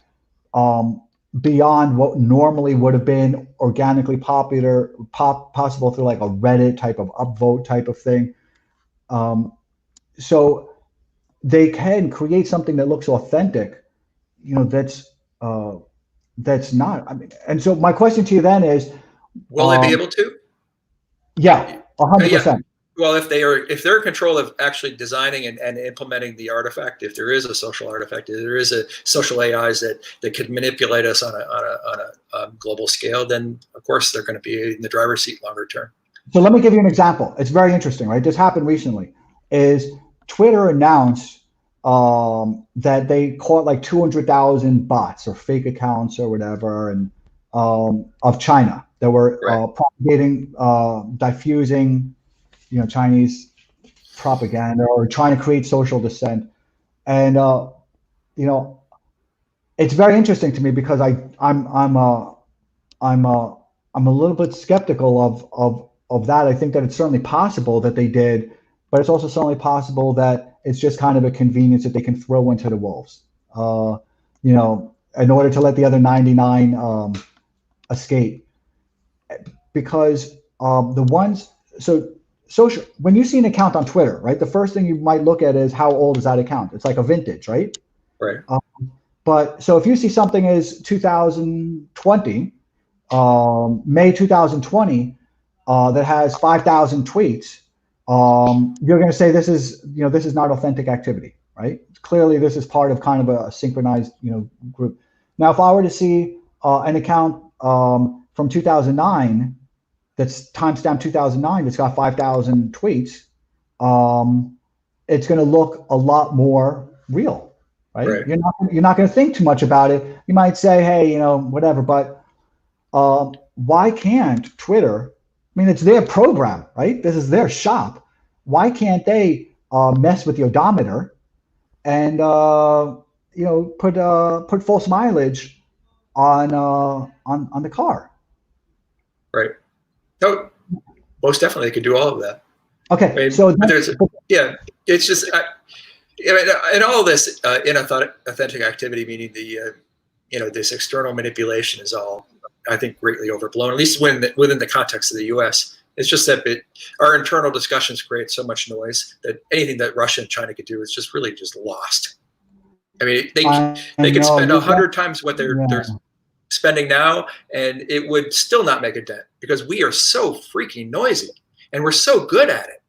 beyond what normally would have been organically possible through like a Reddit type of upvote type of thing. So they can create something that looks authentic, that's not. I mean, and so my question to you then is, will they be able to? Yeah, 100%. Well, if they're in control of actually designing and implementing the artifact, if there is a social artifact, if there is a social AIs that could manipulate us on a global scale, then of course they're going to be in the driver's seat longer term. So let me give you an example. It's very interesting, right? This happened recently. Is Twitter announced that they caught like 200,000 bots or fake accounts or whatever, and of China that were propagating, diffusing, Chinese propaganda or trying to create social dissent. And it's very interesting to me because I'm a little bit skeptical of that. I think that it's certainly possible that they did, but it's also certainly possible that it's just kind of a convenience that they can throw into the wolves, in order to let the other 99 escape. Because the ones, social, when you see an account on Twitter, right, the first thing you might look at is how old is that account? It's like a vintage, right? Right. But so if you see something is 2020, May 2020, that has 5,000 tweets, you're going to say this is not authentic activity, right? Clearly, this is part of kind of a synchronized, group. Now, if I were to see an account from 2009 that's timestamped 2009 that's got 5,000 tweets, it's going to look a lot more real. right? Right. You're not going to think too much about it. You might say, hey, you know, whatever. But why can't Twitter? I mean, it's their program, right? This is their shop. Why can't they mess with the odometer and you know, put false mileage on the car? Right. No, most definitely, they could do all of that. Okay, I mean, so but it's just and all of this inauthentic activity, meaning the this external manipulation, is all, I think, greatly overblown, at least within the context of the U.S. It's just that our internal discussions create so much noise that anything that Russia and China could do is just really just lost. I mean, they could spend 100 times what they're spending now, and it would still not make a dent, because we are so freaking noisy and we're so good at it.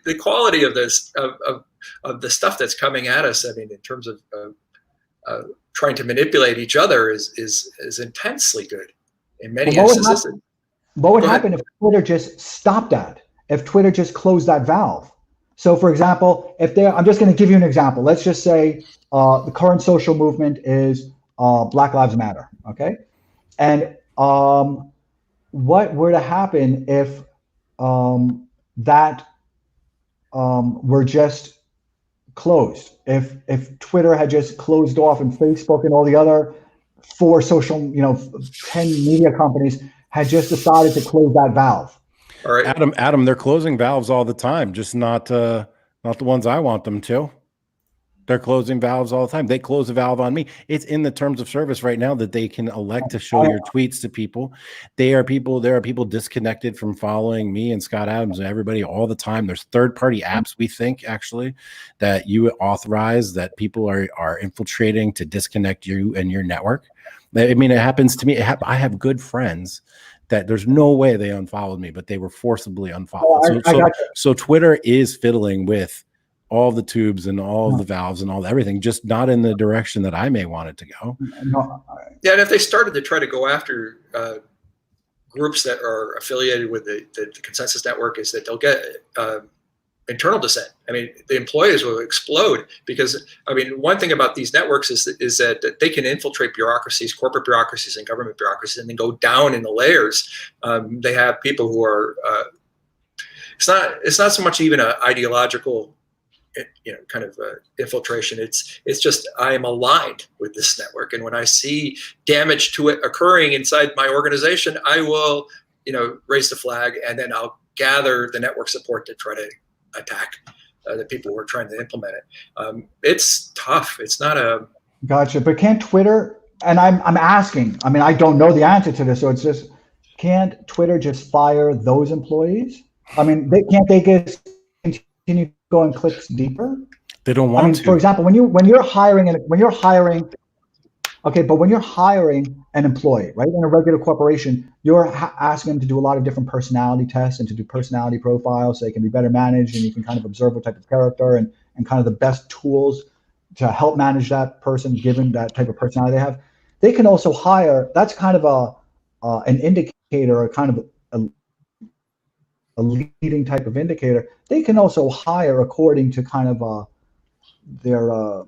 The quality of this of the stuff that's coming at us, I mean, in terms of trying to manipulate each other, is intensely good in many instances. What would happen if Twitter just stopped that? If Twitter just closed that valve? So, for example, I'm just going to give you an example. Let's just say the current social movement is Black Lives Matter, okay? And what were to happen if that were just closed? If Twitter had just closed off, and Facebook and all the other 4 social, 10 media companies had just decided to close that valve. All right. Adam, they're closing valves all the time, just not the ones I want them to. They're closing valves all the time. They close a valve on me. It's in the terms of service right now that they can elect to show your tweets to people. There are people disconnected from following me and Scott Adams and everybody all the time. There's third-party apps, we think, actually, that you authorize that people are infiltrating to disconnect you and your network. I mean, it happens to me. I have good friends that there's no way they unfollowed me, but they were forcibly unfollowed. So Twitter is fiddling with all the tubes and all the valves and everything, just not in the direction that I may want it to go. Yeah, and if they started to try to go after groups that are affiliated with the Consensus Network, is that they'll get internal dissent. I mean, the employees will explode, because, I mean, one thing about these networks is that they can infiltrate bureaucracies, corporate bureaucracies and government bureaucracies, and then go down in the layers. They have people who are, it's not so much even an ideological kind of infiltration. It's just, I am aligned with this network, and when I see damage to it occurring inside my organization, I will raise the flag, and then I'll gather the network support to try to attack the people who are trying to implement it. It's tough. It's not a gotcha. But can't Twitter, and I'm asking, I mean, I don't know the answer to this, so it's just, can't Twitter just fire those employees? I mean, they just continue going clicks deeper? They don't want to. For example, when you're hiring an employee, right, in a regular corporation, you're asking them to do a lot of different personality tests and to do personality profiles so they can be better managed, and you can kind of observe what type of character and kind of the best tools to help manage that person given that type of personality they have. They can also hire, that's kind of an indicator, or kind of a leading type of indicator. They can also hire according to kind of their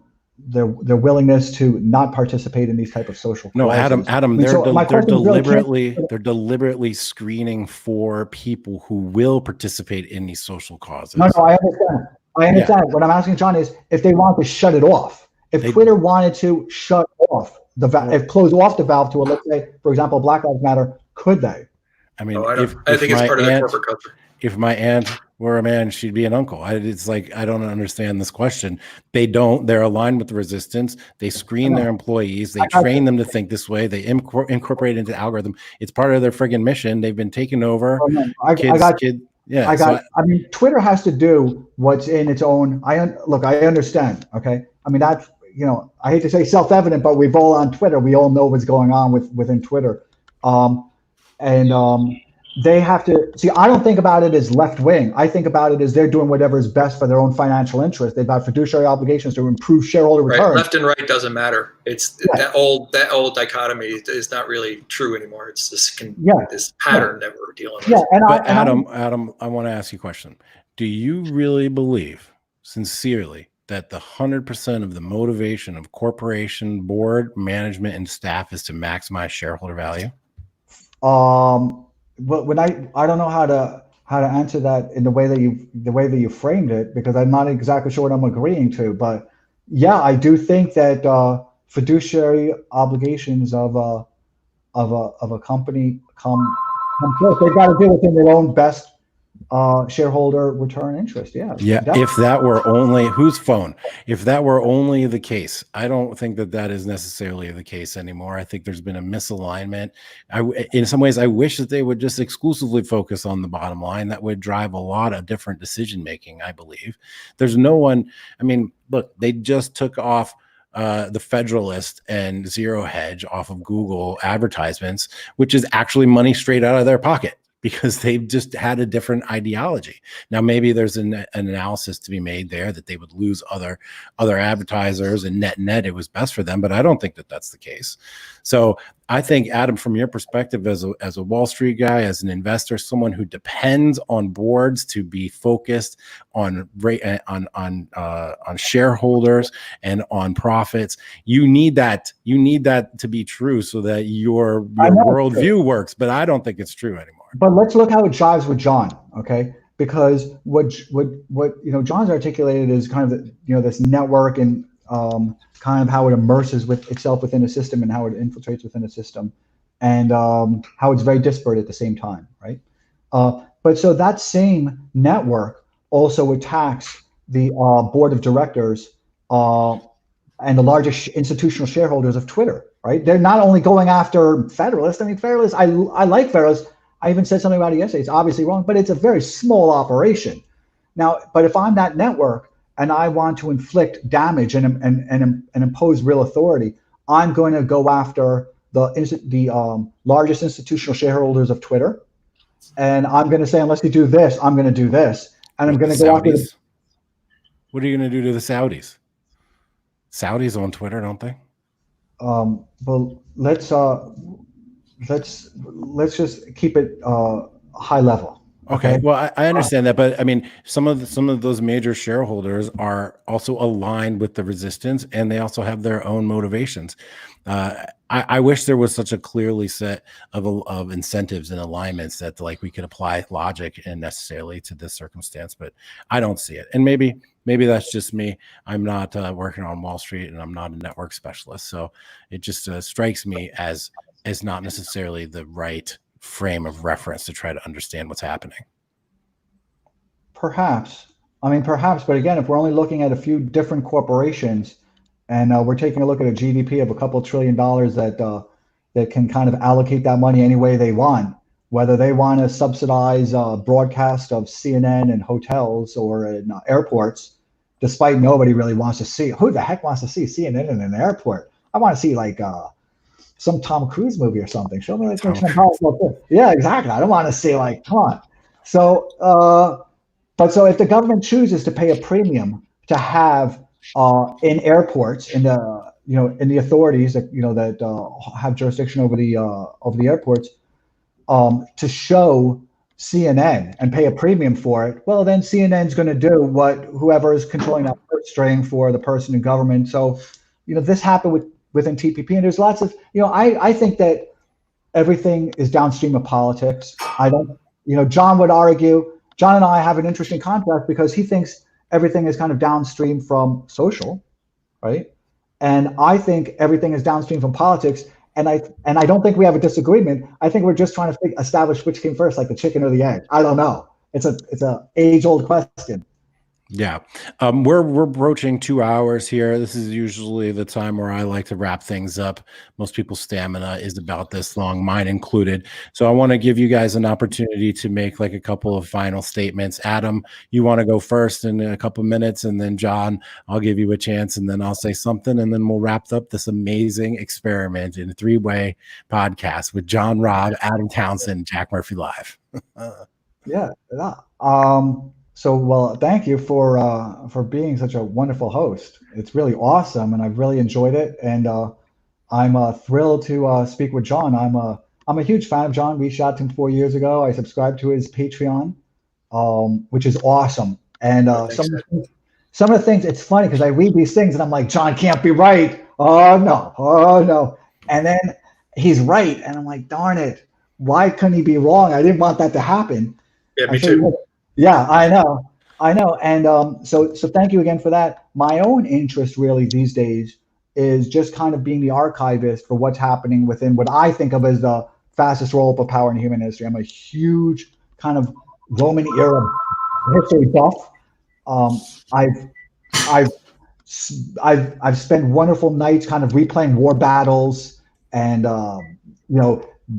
willingness to not participate in these type of social causes. Adam, they're deliberately screening for people who will participate in these social causes. No, I understand. Yeah. What I'm asking, John, is if they want to shut it off. If Twitter wanted to shut off the valve, if close off the valve to, let's say, for example, Black Lives Matter, could they? I mean, I think it's part of the corporate culture. If my aunt were a man, she'd be an uncle. It's like, I don't understand this question. They don't. They're aligned with the resistance. They screen their employees. They train them to think this way. They incorporate it into the algorithm. It's part of their friggin' mission. They've been taken over. I mean, Twitter has to do what's in its own. I understand. Okay. I mean, that's, I hate to say self-evident, but we've all on Twitter. We all know what's going on within Twitter. They have to see. I don't think about it as left wing. I think about it as they're doing whatever is best for their own financial interest. They've got fiduciary obligations to improve shareholder returns. Right. Left and right doesn't matter. It's that old dichotomy is not really true anymore. It's this pattern that we're dealing with. Yeah, Adam, I want to ask you a question. Do you really believe, sincerely, that the 100% of the motivation of corporation board management and staff is to maximize shareholder value? But when I don't know how to answer that in the way that you framed it, because I'm not exactly sure what I'm agreeing to. But yeah, I do think that fiduciary obligations of a company come first. They've got to do within their own best shareholder return interest. Yeah. Yeah. Definitely. If that were only whose phone, if that were only the case, I don't think that is necessarily the case anymore. I think there's been a misalignment. In some ways, I wish that they would just exclusively focus on the bottom line. That would drive a lot of different decision making. I believe there's no one. I mean, look, they just took off the Federalist and Zero Hedge off of Google advertisements, which is actually money straight out of their pocket, because they've just had a different ideology. Now, maybe there's an analysis to be made there that they would lose other advertisers, and net it was best for them, but I don't think that that's the case. So I think, Adam, from your perspective as a Wall Street guy, as an investor, someone who depends on boards to be focused on shareholders and on profits, you need that to be true so that your worldview works. But I don't think it's true anymore. But let's look how it jives with John, okay? Because what John's articulated is kind of this network and kind of how it immerses with itself within a system and how it infiltrates within a system, and how it's very disparate at the same time, right? But so that same network also attacks the board of directors and the largest institutional shareholders of Twitter, right? They're not only going after Federalists. I mean, Federalists, I like Federalists. I even said something about it yesterday. It's obviously wrong, but it's a very small operation. Now, but if I'm that network and I want to inflict damage and impose real authority, I'm going to go after the largest institutional shareholders of Twitter, and I'm going to say, unless you do this, I'm going to do this, and I'm going to go after. What are you going to do to the Saudis? Saudis on Twitter, don't they? Well, let's just keep it high level. Okay. Well, I understand that, but I mean, some of those major shareholders are also aligned with the resistance, and they also have their own motivations. I wish there was such a clearly set of incentives and alignments that we could apply logic and necessarily to this circumstance, but I don't see it. And maybe that's just me. I'm not working on Wall Street, and I'm not a network specialist, so it just strikes me as not necessarily the right frame of reference to try to understand what's happening. Perhaps, but again, if we're only looking at a few different corporations, and we're taking a look at a GDP of a couple $1 trillion that can kind of allocate that money any way they want, whether they want to subsidize broadcast of CNN in hotels or in airports, despite nobody really wants to see. Who the heck wants to see CNN in an airport? I want to see some Tom Cruise movie or something. Show me yeah, exactly. I don't want to see come on. So, so if the government chooses to pay a premium to have in airports, in the authorities that have jurisdiction over the airports, to show CNN and pay a premium for it, well, then CNN's going to do what whoever is controlling that purse string for the person in government. So, this happened within TPP, and there's lots of, I think that everything is downstream of politics. I don't, John would argue, John and I have an interesting contrast because he thinks everything is kind of downstream from social, right? And I think everything is downstream from politics. And I don't think we have a disagreement. I think we're just trying to establish which came first, like the chicken or the egg. I don't know. It's a age-old question. Yeah. We're approaching 2 hours here. This is usually the time where I like to wrap things up. Most people's stamina is about this long, mine included. So I want to give you guys an opportunity to make a couple of final statements. Adam, you want to go first in a couple minutes, and then John, I'll give you a chance, and then I'll say something, and then we'll wrap up this amazing experiment in a 3-way podcast with John, Robb, Adam Townsend, Jack Murphy Live. Yeah. So, well, thank you for being such a wonderful host. It's really awesome, and I've really enjoyed it. And I'm thrilled to speak with John. I'm a huge fan of John. Reached out to him 4 years ago. I subscribed to his Patreon, which is awesome. And some of the things, it's funny because I read these things and I'm like, John can't be right. Oh no, oh no. And then he's right. And I'm like, darn it. Why couldn't he be wrong? I didn't want that to happen. Yeah, me too. Yeah, I know. I know. And so thank you again for that. My own interest really these days is just kind of being the archivist for what's happening within what I think of as the fastest roll up of power in human history. I'm a huge kind of Roman era history buff. I've I've I've spent wonderful nights kind of replaying war battles and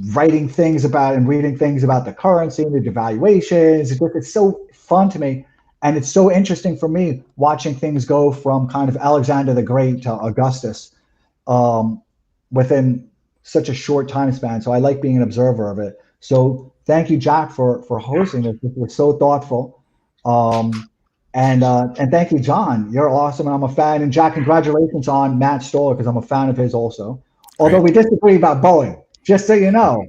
writing things about and reading things about the currency and the devaluations. It's so fun to me, and it's so interesting for me watching things go from kind of Alexander the Great to Augustus within such a short time span. So I like being an observer of it. So thank you, Jack, for hosting this. This was so thoughtful. And thank you, John. You're awesome, and I'm a fan. And Jack, congratulations on Matt Stoller, because I'm a fan of his also. Although we disagree about Boeing, just so you know.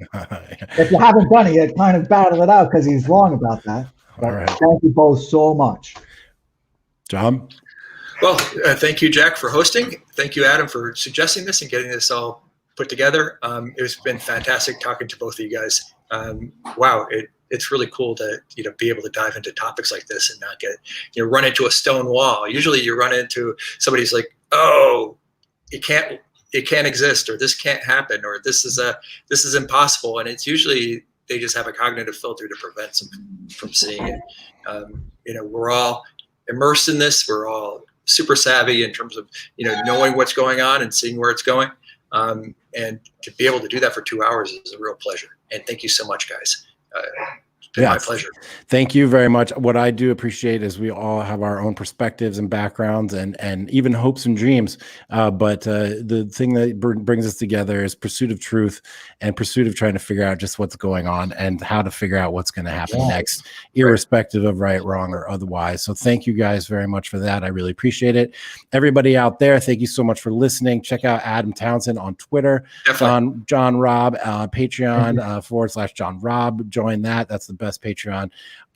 If you haven't done it yet, kind of battle it out because he's wrong about that. But All right. Thank you both so much. John? Well, thank you, Jack, for hosting. Thank you, Adam, for suggesting this and getting this all put together. It's been fantastic talking to both of you guys. Wow, it's really cool to be able to dive into topics like this and not get run into a stone wall. Usually, you run into somebody's like, "Oh, it can't exist," or "This can't happen," or "This is impossible," and it's usually they just have a cognitive filter to prevent them from seeing it. We're all immersed in this. We're all super savvy in terms of knowing what's going on and seeing where it's going. And to be able to do that for 2 hours is a real pleasure. And thank you so much, guys. It's been my pleasure. Thank you very much. What I do appreciate is we all have our own perspectives and backgrounds and even hopes and dreams. But the thing that brings us together is pursuit of truth and pursuit of trying to figure out just what's going on and how to figure out what's going to happen next, irrespective of right, wrong, or otherwise. So thank you guys very much for that. I really appreciate it. Everybody out there, thank you so much for listening. Check out Adam Townsend on Twitter, John Robb, Patreon /John Robb. Join that. That's the best Patreon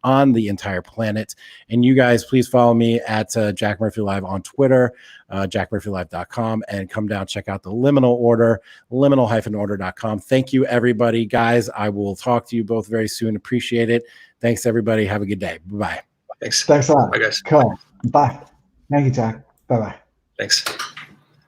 on the entire planet. And you guys, please follow me at Jack Murphy Live on Twitter, jackmurphylive.com, and come down, check out the Liminal Order, liminal-order.com. Thank you, everybody. Guys, I will talk to you both very soon. Appreciate it. Thanks, everybody. Have a good day. Bye-bye. Thanks. Thanks a lot. Bye, guys. Cool. Bye. Thank you, Jack. Bye-bye. Thanks.